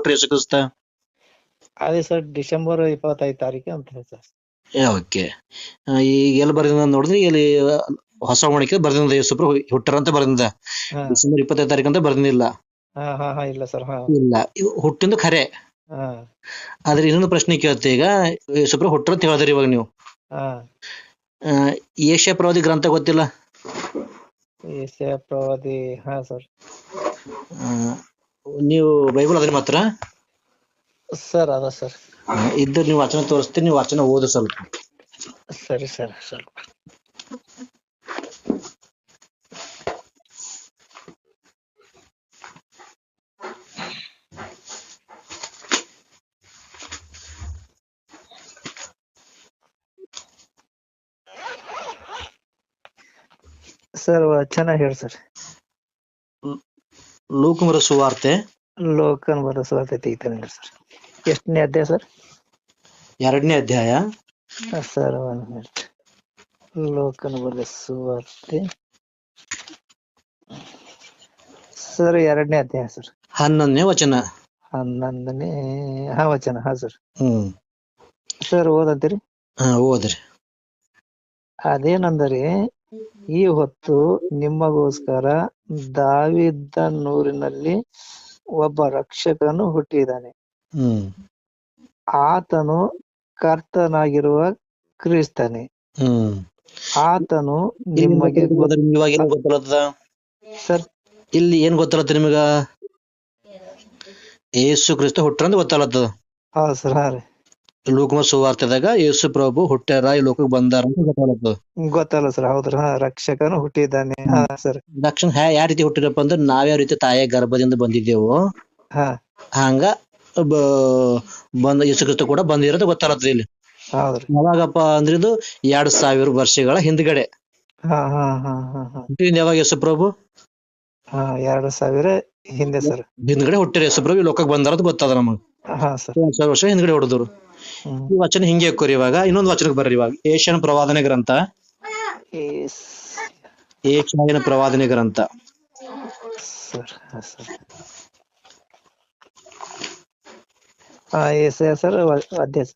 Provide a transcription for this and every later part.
ಹುಟ್ರಿ ಯೇಸು ಕ್ರಿಸ್ತ? ಅದೇ sir December 25 ತಾರೀಕು ಅಂತ ಹೇಳಿ ಸರ್. ಓಕೆ. ಈಗ ಎಲ್ಲಿ ಬರ್ದಿಂದ ನೋಡಿದ್ರೆ ಇಲ್ಲಿ ಹೊಸ ಒಣಕೆ ಬರ್ದಿಂದ ಯೇಸುಪ್ರ ಹುಟ್ಟರ ಅಂತ ಬರ್ದಿಂದ. ಹಾ ಡಿಸೆಂಬರ್ 25 ತಾರೀಕು ಅಂತ ಬರ್ದಿಲ್ಲ. ಹಾ ಹಾ ಹಾ ಇಲ್ಲ ಸರ್. ಹಾ ಇಲ್ಲ, ಹುಟ್ಟಿಂದು ಖರೆ. ಹಾ ಆದ್ರೆ ಇನ್ನೊಂದು ಪ್ರಶ್ನೆ ಕೇಳುತ್ತೆ. ಈಗ ಯೇಸುಪ್ರ ಹುಟ್ಟರ ಅಂತ ಹೇಳಿದ್ರಿ ಇವಾಗ ನೀವು. ಹಾ ಏಷ್ಯಾ ಪ್ರವಾದಿ ಗ್ರಂಥ ಗೊತ್ತಿಲ್ಲ? ಏಷ್ಯಾ ಪ್ರವಾದಿ, ಹಾ ಸರ್. ನೀವು ಬೈಬಲ್ ಅದ್ರಿ ಮಾತ್ರ ಸರ್ ಅದ ಸರ್. ಇದ್ದು ನೀವು ವಚನ ತೋರಿಸ್ತೀನಿ, ನೀವು ವಚನ ಓದು ಸ್ವಲ್ಪ. ಸರಿ ಸರ್ ಸ್ವಲ್ಪ. ಸರ್ ವಚನ ಹೇಳಿ ಸರ್. ಲೂಕನ ಸುವಾರ್ತೆ ಲೋಕನ್ ಬರೆಸುವಾರ್ತೆ ತೆಗಿತಾನೆ ಸರ್. ಎಷ್ಟನೇ ಅಧ್ಯಾಯ ಸರ್? 2ನೇ ಅಧ್ಯಾಯ. Sir 1 minute. ಲೋಕನ್ ಬರೆಸುವಾರ್ತೆ ಸರ್ 2ನೇ ಅಧ್ಯಾಯ ಸರ್. 11ನೇ ವಚನ. 11ನೇ ವಚನ. ಹಾ ಸರ್. ಹ್ಮ್ ಸರ್ ಓದಂತೀರಿ? ಓದ್ರಿ. ಅದೇನಂದರೆ, ಈ ಹೊತ್ತು ನಿಮಗೋಸ್ಕರ ದಾವೀದನೂರಿನಲ್ಲಿ ಒಬ್ಬ ರಕ್ಷಕನು ಹುಟ್ಟಿದ್ದಾನೆ. ಆತನು ಕರ್ತನಾಗಿರುವ ಕ್ರಿಸ್ತನೇ. ಆತನು ನಿಮಗೆ ಇವಾಗ ಏನ್ ಗೊತ್ತಲ್ಲ ಸರ್? ಇಲ್ಲಿ ಏನ್ ಗೊತ್ತಲ್ಲ ನಿಮಗ? ಯೇಸು ಕ್ರಿಸ್ತ ಹುಟ್ಟ್ರಂತ ಗೊತ್ತಲ್ಲತ್ತದ. ಹೌದು ಸರ್. ಹಾ ರೀ. ಲೂಕನ ಸುವಾರ್ತೆದಾಗ ಯೇಸು ಪ್ರಭು ಹುಟ್ಟ್ಯಾರ, ಈ ಲೋಕಕ್ಕೆ ಬಂದಾರ ಅಂತ ಗೊತ್ತಾಗ್ಲತ್ತದ. ಗೊತ್ತಲ್ಲ ಸರ್. ಹೌದ್ರಿ. ಹಾ, ರಕ್ಷಕನು ಹುಟ್ಟಿದ್ದಾನೆ. ಹಾ ಸರ್. ರಕ್ಷಣ ಯಾವ ರೀತಿ ಹುಟ್ಟಿರಪ್ಪ ಅಂದ್ರೆ, ನಾವ್ಯಾವ ರೀತಿ ತಾಯಿಯ ಗರ್ಭದಿಂದ ಬಂದಿದ್ದೇವು ಹಾ ಹಂಗ ಬಂದ ಯೇಸು ಕ್ರಿಸ್ತ ಕೂಡ ಬಂದಿರೋದು ಗೊತ್ತಾಗ್ಲತ್ತದ ಇಲ್ಲಿ. ಹೌದ್ರಿ. ಯಾವಾಗಪ್ಪ ಅಂದ್ರೆ ಇದು 2000 ವರ್ಷಗಳ ಹಿಂದ್ಗಡೆ. ಹಾ ಹಾ ಹಾ ಹಾ ಹಾ ಯಾವಾಗ ಯೇಸು ಪ್ರಭು? 2000 ಹಿಂದೆ ಸರ್. ಹಿಂದ್ಗಡೆ ಹುಟ್ಟಿರ ಯೇಸು ಪ್ರಭು ಈ ಲೋಕಕ್ಕೆ ಬಂದಾರ ಗೊತ್ತದ ನಮಗ್. ಹಾ ಸರ್. 2000 ವರ್ಷ ಹಿಂದ್ಗಡೆ ಹೊಡೆದ್ರು. ಈ ವಚನ ಹಿಂಗೆ ಹಾಕೋರಿ. ಇವಾಗ ಇನ್ನೊಂದು ವಚನಕ್ಕೆ ಬರ್ರಿ. ಇವಾಗ ಏಷ್ಯನ ಪ್ರವಾದನೆ ಗ್ರಂಥ. ಏಷ್ಯನ ಪ್ರವಾದನೆ ಗ್ರಂಥ ಸರ್. ಹಾ ಸರ್. ಏಷ್ಯಾ ಸರ್ ಅಧ್ಯಾಯ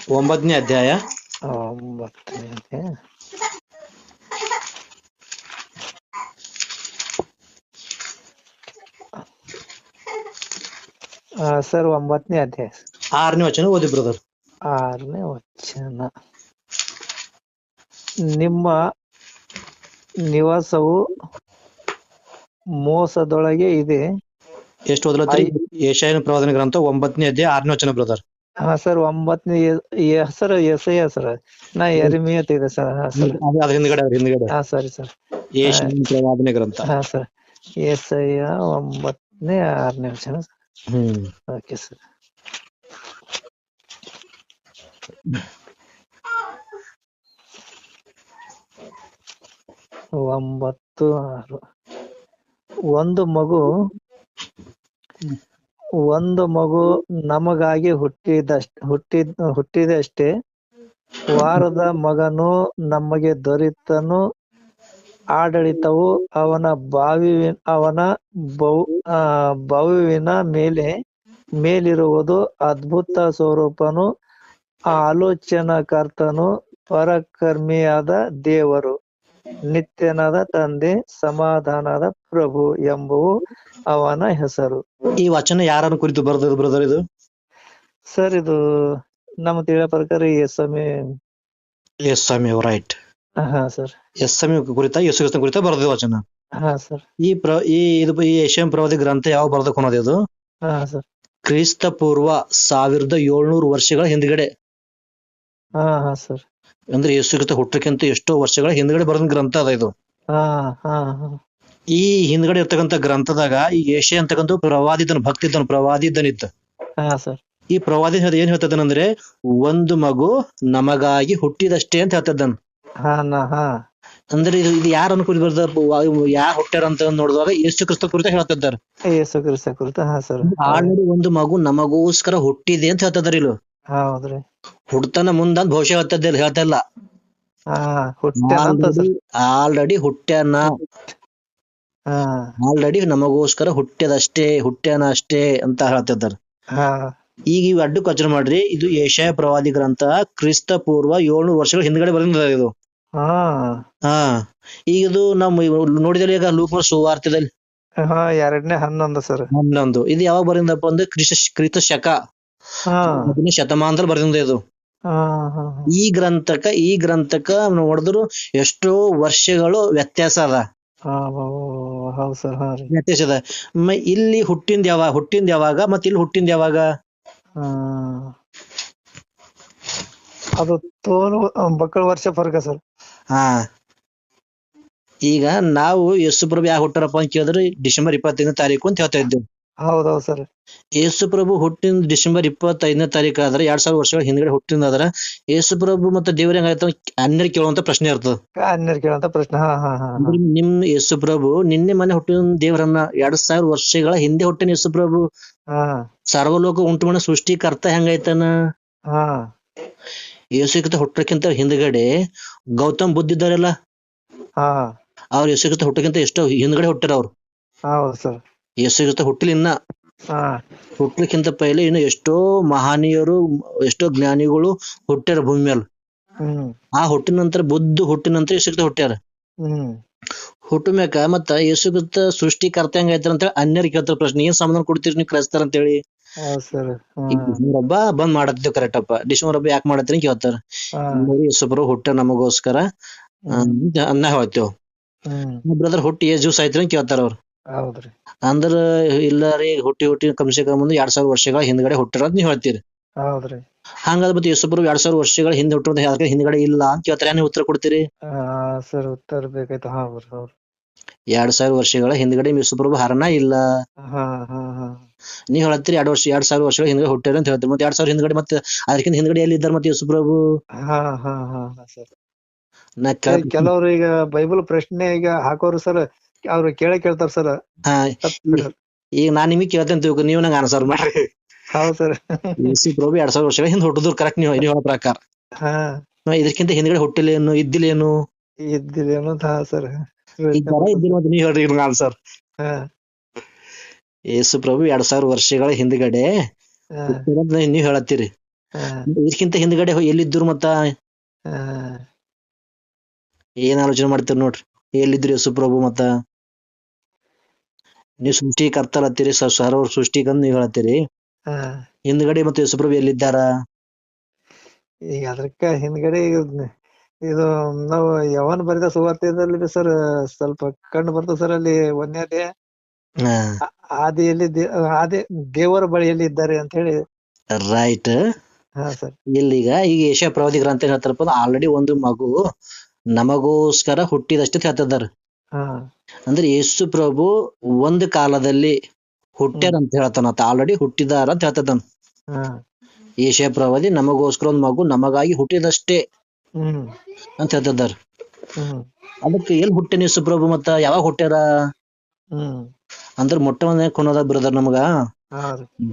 9ನೇ ಅಧ್ಯಾಯ. 9ನೇ ಅಧ್ಯಾಯ. ಸರ್ 9ನೇ ಅಧ್ಯಾಯ 6ನೇ ವಚನ ಓದಿ ಬ್ರದರ್. 6ನೇ ವಚನ. ನಿಮ್ಮ ನಿವಾಸವು ಮೋಸದೊಳಗೆ ಇದೆ. ಎಷ್ಟು ಓದಲತ್ರಿ? ಏಷ್ಯನ ಪ್ರವಾದನೆ ಗ್ರಂಥ 9ನೇ ಅಧ್ಯಾಯ 6ನೇ ವಚನ ಬ್ರದರ್. ಹಾ ಸರ್. 9ನೇ ಸರ್ ಎಸೆಯ ಸರ್. ನಾ ಎರೆಮೀಯ ತೆಗೆದೆ ಸರ್. ಹಾ ಸರ್. ಹಿಂದ್ಗಡೆ. ಹಾ ಸರಿ ಸರ್. ಏಷ್ಯನ ಪ್ರವಾದನೆ ಗ್ರಂಥ. ಹಾ ಸರ್. ಎಸೆಯ 9ನೇ 6ನೇ ವಚನ. Okay sir. 9:6. ಒಂದು ಮಗು ನಮಗಾಗಿ ಹುಟ್ಟಿದಷ್ಟೇ. ವಾರದ ಮಗನು ನಮಗೆ ದೊರೆತನು. ಆಡಳಿತವು ಅವನ ಬಾಹುವಿನ ಮೇಲಿರುವುದು. ಅದ್ಭುತ ಸ್ವರೂಪನು, ಆಲೋಚನಾಕರ್ತನು, ಪರಾಕ್ರಮಿಯಾದ ದೇವರು, ನಿತ್ಯನಾದ ತಂದೆ, ಸಮಾಧಾನದ ಪ್ರಭು ಎಂಬುವು ಅವನ ಹೆಸರು. ಈ ವಚನ ಯಾರನ್ನು ಕುರಿತು ಬರೆದದ್ದು ಬ್ರದರ್ ಇದು? ಸರ್ ಇದು ನಮ್ಮ ತಿಳಿದ ಪ್ರಕಾರ ಯೇಸು ರೈಟ್. ಹಾ ಸರ್. ಯೇಸು ಕುರಿತ, ಯೇಸು ಕ್ರಿಸ್ತನ ಕುರಿತ ಬರೆದ ವಚನ. ಹಾ ಸರ್. ಈ ಏಷ್ಯನ್ ಪ್ರವಾದಿ ಗ್ರಂಥ ಯಾವ ಬರೆದಕ್ಕೆ ಅನ್ನೋದು ಇದು? ಹಾ ಸರ್. ಕ್ರಿಸ್ತ ಪೂರ್ವ 1700 ವರ್ಷಗಳ ಹಿಂದ್ಗಡೆ. ಹಾ ಹಾ ಸರ್. ಅಂದ್ರೆ ಯೇಸು ಕ್ರಿಸ್ತ ಹುಟ್ಟಕ್ಕಿಂತ ಎಷ್ಟೋ ವರ್ಷಗಳ ಹಿಂದ್ಗಡೆ ಬರೆದ ಗ್ರಂಥ ಅದ ಇದು. ಹಾ ಹಾ ಹಾ ಈ ಹಿಂದ್ಗಡೆ ಇರ್ತಕ್ಕಂಥ ಗ್ರಂಥದಾಗ ಈ ಏಷ್ಯ ಅಂತಕ್ಕಂಥ ಪ್ರವಾದಿ ಇದ್ದನಿತ್ತು. ಹಾ ಸರ್. ಈ ಪ್ರವಾದಿ ಏನ್ ಹೇಳ್ತದನಂದ್ರೆ, ಒಂದು ಮಗು ನಮಗಾಗಿ ಹುಟ್ಟಿದಷ್ಟೇ ಅಂತ ಹೇಳ್ತದನ್. ಅಂದ್ರೆ ಇದು ಯಾರನ್ನು ಕುರಿತು ಬರ್ದ, ಯಾರು ಹುಟ್ಟ್ಯಾರ ಅಂತ ನೋಡಿದಾಗ ಯೇಸು ಕ್ರಿಸ್ತ ಕುರಿತ ಹೇಳ್ತಿದ್ದಾರೆ. ಯೇಸು ಕ್ರಿಸ್ತ ಕುರಿತ. ಹಾ ಸರ್. ಆಲ್ರೆಡಿ ಒಂದು ಮಗು ನಮಗೋಸ್ಕರ ಹುಟ್ಟಿದೆ ಅಂತ ಹೇಳ್ತಿದಾರೆ ಇಲ್ಲಿ. ಹೌದ್ರಿ. ಹುಡ್ತಾನ ಮುಂದಂತ ಭವಿಷ್ಯ ಹೇಳ್ತಾ ಇಲ್ಲ. ಆಲ್ರೆಡಿ ಹುಟ್ಟ್ಯಾನ. ಆಲ್ರೆಡಿ ನಮಗೋಸ್ಕರ ಹುಟ್ಟ್ಯಾನ ಅಷ್ಟೇ ಅಂತ ಹೇಳ್ತಿದ್ದಾರೆ. ಹಾ ಈಗ ಇವು ಅಡ್ಡಕ್ಕೆ ಯೋಚನೆ ಮಾಡ್ರಿ, ಇದು ಯೆಶಾಯ ಪ್ರವಾದಿ ಗ್ರಂಥ ಕ್ರಿಸ್ತ ಪೂರ್ವ 700 ವರ್ಷಗಳ ಹಿಂದ್ಗಡೆ ಬಂದಿದೆ ಇದು. ಹಾ ಹಾ ಈಗ ಇದು ನಾವು ನೋಡಿದಲ್ಲಿ ಈಗ ಲೂಕ ಸುವಾರ್ತೆದಲ್ಲಿ ಹಾ 2:11 ಸರ್. 11 ಇದು ಯಾವಾಗ ಬರಿಂದಪ್ಪ ಅಂದ್ರೆ ಕ್ರಿಸ್ತ ಶಕ ಹಾ 10ನೇ ಶತಮಾನದಲ್ಲಿ ಬರೆದಿಂದ ಇದು. ಹಾ ಹಾ ಈ ಗ್ರಂಥಕ್ಕ ನೋಡಿದ್ರು ಎಷ್ಟೋ ವರ್ಷಗಳು ವ್ಯತ್ಯಾಸ ಅದ. ಹೌದು ಸರ್. ಹಾ ರೀ. ವ್ಯತ್ಯಾಸ ಅದ. ಇಲ್ಲಿ ಹುಟ್ಟಿಂದ ಯಾವಾಗ ಮತ್ತೆ ಇಲ್ಲಿ ಹುಟ್ಟಿಂದ ಯಾವಾಗ? ಅದು ತೋಲು ಮಕ್ಕಳ ವರ್ಷ ಫರ್ಕ ಸರ್. ಹಾ ಈಗ ನಾವು ಯೇಸು ಪ್ರಭು ಯಾಕೆ ಹುಟ್ಟಾರಪ್ಪ ಅಂತ ಕೇಳಿದ್ರೆ ಡಿಸೆಂಬರ್ 25ನೇ ತಾರೀಕು ಅಂತ ಹೇಳ್ತಾ ಇದ್ದೇವೆ. ಹೌದೌದು ಸರ್. ಯೇಸು ಪ್ರಭು ಹುಟ್ಟಿನ ಡಿಸೆಂಬರ್ 25ನೇ ತಾರೀಕು ಆದ್ರೆ 2000 ವರ್ಷಗಳ ಹಿಂದ್ಗಡೆ ಹುಟ್ಟಿಂದಾದ್ರೆ ಯೇಸು ಪ್ರಭು ಮತ್ತೆ ದೇವ್ರ ಹೆಂಗಾಯ್ತು ಅನ್ಯರು ಕೇಳುವಂತ ಪ್ರಶ್ನೆ ಇರ್ತದೆ. ಅನ್ಯರು ಕೇಳುವಂತ ಪ್ರಶ್ನೆ. ಹಾ ಹಾ ಹಾ ನಿಮ್ ಯೇಸು ಪ್ರಭು ನಿನ್ನೆ ಮನೆ ಹುಟ್ಟಿನ ದೇವರನ್ನ 2000 ವರ್ಷಗಳ ಹಿಂದೆ ಹುಟ್ಟಿನ ಯೇಸು ಪ್ರಭು ಹಾ ಸರ್ವಲೋಕ ಉಂಟು ಮಾಡೋ ಸೃಷ್ಟಿಕರ್ತ ಹೆಂಗಾಯ್ತಾನ? ಹಾ ಯೇಸುಕ್ರಿಸ್ತ ಹುಟ್ಟಕ್ಕಿಂತ ಹಿಂದ್ಗಡೆ ಗೌತಮ್ ಬುದ್ಧ ಇದ್ದಾರಲ್ಲ, ಹಾ ಅವ್ರು ಯೇಸುಕ್ರಿಸ್ತ ಹುಟ್ಟಕ್ಕಿಂತ ಎಷ್ಟೋ ಹಿಂದ್ಗಡೆ ಹುಟ್ಟಾರ ಅವ್ರು. ಹೌದು ಸರ್. ಯೇಸುಕ್ರಿಸ್ತ ಹುಟ್ಟಲಿಲ್ಲ ಇನ್ನ. ಹಾ ಹುಟ್ಟಕ್ಕಿಂತ ಪೈಲೆ ಇನ್ನು ಎಷ್ಟೋ ಮಹನೀಯರು ಎಷ್ಟೋ ಜ್ಞಾನಿಗಳು ಹುಟ್ಟ್ಯಾರ ಭೂಮಿ ಮೇಲೆ. ಆ ಹುಟ್ಟಿನ ನಂತರ ಬುದ್ಧ ಹುಟ್ಟಿನ ನಂತರ ಯೇಸುಕ್ರಿಸ್ತ ಹುಟ್ಟ್ಯಾರ. ಹುಟ್ಟಮ್ಯಾಕ ಮತ್ತ ಯೇಸುಕ್ರಿಸ್ತ ಸೃಷ್ಟಿಕರ್ತ ಹೆಂಗಾಯ್ತಾರ ಅಂತ ಹೇಳಿ ಅನ್ಯರಿಗೆ ಕೇಳ್ತಾರ ಪ್ರಶ್ನೆ, ಏನ್ ಸಮಾಧಾನ ಕೊಡ್ತೀರಿ ನೀವು ಕ್ರೈಸ್ತರ ಅಂತ ಹೇಳಿ. ಈಗ ಡಿಸೆಂಬರ್ ಹಬ್ಬ ಬಂದ್ ಮಾಡತ್ತಿದ್ದೇವೆ ಕರೆಕ್ಟ್ ಅಪ್ಪ, ಡಿಸೆಂಬರ್ ಹಬ್ಬ ಯಾಕೆ ಮಾಡತ್ತೀನಿ ಕೇಳ್ತಾರ. ಯೇಸುಬ್ರು ಹುಟ್ಟ ನಮಗೋಸ್ಕರ ಅನ್ನ ಹೇಳ್ತೇವ್. ಬ್ರದರ್ ಹುಟ್ಟಿ ಎಷ್ಟ್ ದಿವ್ಸ ಆಯ್ತ್ರಿ ಅಂತ ಕೇಳ್ತಾರ ಅವ್ರು. ಹೌದ್ರಿ. ಅಂದ್ರ ಇಲ್ಲ ರೀ, ಹುಟ್ಟಿ ಕಮ್ಸೆ ಕಮ್ 2000 ವರ್ಷಗಳ ಹಿಂದ್ಗಡೆ ಹುಟ್ಟಾರ ಅಂತ ನೀವ್ ಹೇಳ್ತೀರಿ. ಹೌದ್ರಿ. ಹಂಗಾದ್ರೆ ಮತ್ತೆ ಯೇಸುಬ್ರು 2000 ವರ್ಷಗಳ ಹಿಂದೆ ಹುಟ್ಟೋದ್ ಹಿಂದ್ಗಡೆ ಇಲ್ಲ ಅಂತ ಕೇಳ್ತಾರ, ಏನ್ ಉತ್ತರ ಕೊಡ್ತೀರಿ? ಸರ್ ಉತ್ತರ ಬೇಕಾಯ್ತು. ಹಾ 2000 ವರ್ಷಗಳ ಹಿಂದ್ಗಡೆ ಯೇಸುಪ್ರಭು ಹರಣ ಇಲ್ಲ. ನೀವ್ ಹೇಳ್ತೀರಿ 2000 ವರ್ಷಗಳ ಹಿಂದ್ಗಡೆ ಹುಟ್ಟಾರ ಅಂತ ಹೇಳ್ತೀರಿ. ಮತ್ತೆ 2000 ಹಿಂದ್ಗಡೆ ಮತ್ತೆ ಅದಕ್ಕಿಂತ ಹಿಂದ್ಗಡೆ ಎಲ್ಲಿ ಇದ್ದಾರೆ ಮತ್ತೆ ಯೇಸುಪ್ರಭು? ಕೆಲವ್ರು ಈಗ ಬೈಬಲ್ ಪ್ರಶ್ನೆ ಈಗ ಹಾಕೋರು ಸರ್, ಅವ್ರು ಕೇಳ್ತಾರ ಸರ್. ಈಗ ನಾನ್ ನಿಮಗೆ ಕೇಳ್ತೇನೆ ತಿಳ್ಕೊ, ನೀವು ನಂಗೆ ಆನ್ಸರ್ ಮಾಡ್ರಿ. ಹೌದು ಸರ್. ಯೇಸುಪ್ರಭು 2000 ವರ್ಷಗಳ ಹಿಂದೆ ಹುಟ್ಟಿದ್ರು ಕರೆಕ್ಟ್, ನೀವು ಹೇಳೋ ಪ್ರಕಾರ. ಇದಕ್ಕಿಂತ ಹಿಂದ್ಗಡೆ ಹುಟ್ಟಿಲ್ಲೇನು, ಇದ್ದಿಲ್ಲೇನು? ಇದ್ದಿಲ್ಲೇನು ಸರ್. ಇದ್ದಿಲ್ಲ ಮತ್ತೆ ನೀವ್ ಹೇಳ್ರಿ ಆನ್ಸರ್. ಯೇಸುಪ್ರಭು 2000 ವರ್ಷಗಳ ಹಿಂದ್ಗಡೆ ನೀವ್ ಹೇಳತ್ತೀರಿ. ಇದಕ್ಕಿಂತ ಹಿಂದ್ಗಡೆ ಎಲ್ಲಿದ್ರು ಮತ್ತ? ಏನ್ ಆಲೋಚನೆ ಮಾಡ್ತೀರಿ ನೋಡ್ರಿ, ಎಲ್ಲಿದ್ರು ಯೇಸುಪ್ರಭು? ಮತ್ತ ನೀವ್ ಸೃಷ್ಟಿಕರ್ತಲತ್ತೀರಿ, ಸರ್ವ ಸೃಷ್ಟಿಕಂತ ನೀವ್ ಹೇಳತ್ತೀರಿ. ಹಿಂದ್ಗಡೆ ಮತ್ತೆ ಯೇಸುಪ್ರಭು ಎಲ್ಲಿದ್ದಾರ? ಈಗ ಅದಕ್ಕ ಹಿಂದ್ಗಡೆ ಇದು ನಾವು ಯವನ್ ಬರೆದ ಸುವಾರ್ತೆಯಲ್ಲಿ ಸರ್ ಸ್ವಲ್ಪ ಕಂಡು ಬರ್ತದೆ ಸರ್. ಅಲ್ಲಿ 1ನೇ ಅಧ್ಯಾಯ ಆದಿಯಲ್ಲಿ ದೇವರ ಬಳಿಯಲ್ಲಿ ಇದ್ದಾರೆ ಅಂತ ಹೇಳಿ. ರೈಟ್. ಇಲ್ಲಿಗ ಈಗ ಯೆಶಾಯ ಪ್ರವಾದಿ ಗ್ರಂಥ ಏನ್ ಹೇಳ್ತಾರಪ್ಪ, ಆಲ್ರೆಡಿ ಒಂದು ಮಗು ನಮಗೋಸ್ಕರ ಹುಟ್ಟಿದಷ್ಟೇ ಹೇಳ್ತಿದಾರ. ಅಂದ್ರೆ ಯೇಸು ಪ್ರಭು ಒಂದು ಕಾಲದಲ್ಲಿ ಹುಟ್ಟ್ಯಾರ ಅಂತ ಹೇಳ್ತಾನ, ಆಲ್ರೆಡಿ ಹುಟ್ಟಿದಾರ ಅಂತ ಹೇಳ್ತದಾನ. ಯೆಶಾಯ ಪ್ರವಾದಿ ನಮಗೋಸ್ಕರ ಒಂದ್ ಮಗು ನಮಗಾಗಿ ಹುಟ್ಟಿದಷ್ಟೇ ಅಂತ ಹೇಳ್ತಿದಾರ. ಅದಕ್ಕೆ ಎಲ್ಲಿ ಹುಟ್ಟೇನ ಯೇಸು ಪ್ರಭು, ಮತ್ತ ಯಾವಾಗ ಹುಟ್ಟ್ಯಾರ? ಅಂದ್ರ ಮೊಟ್ಟ ಮೊದಲನೇ ಕೊನದ ಬ್ರದರ್, ನಮಗ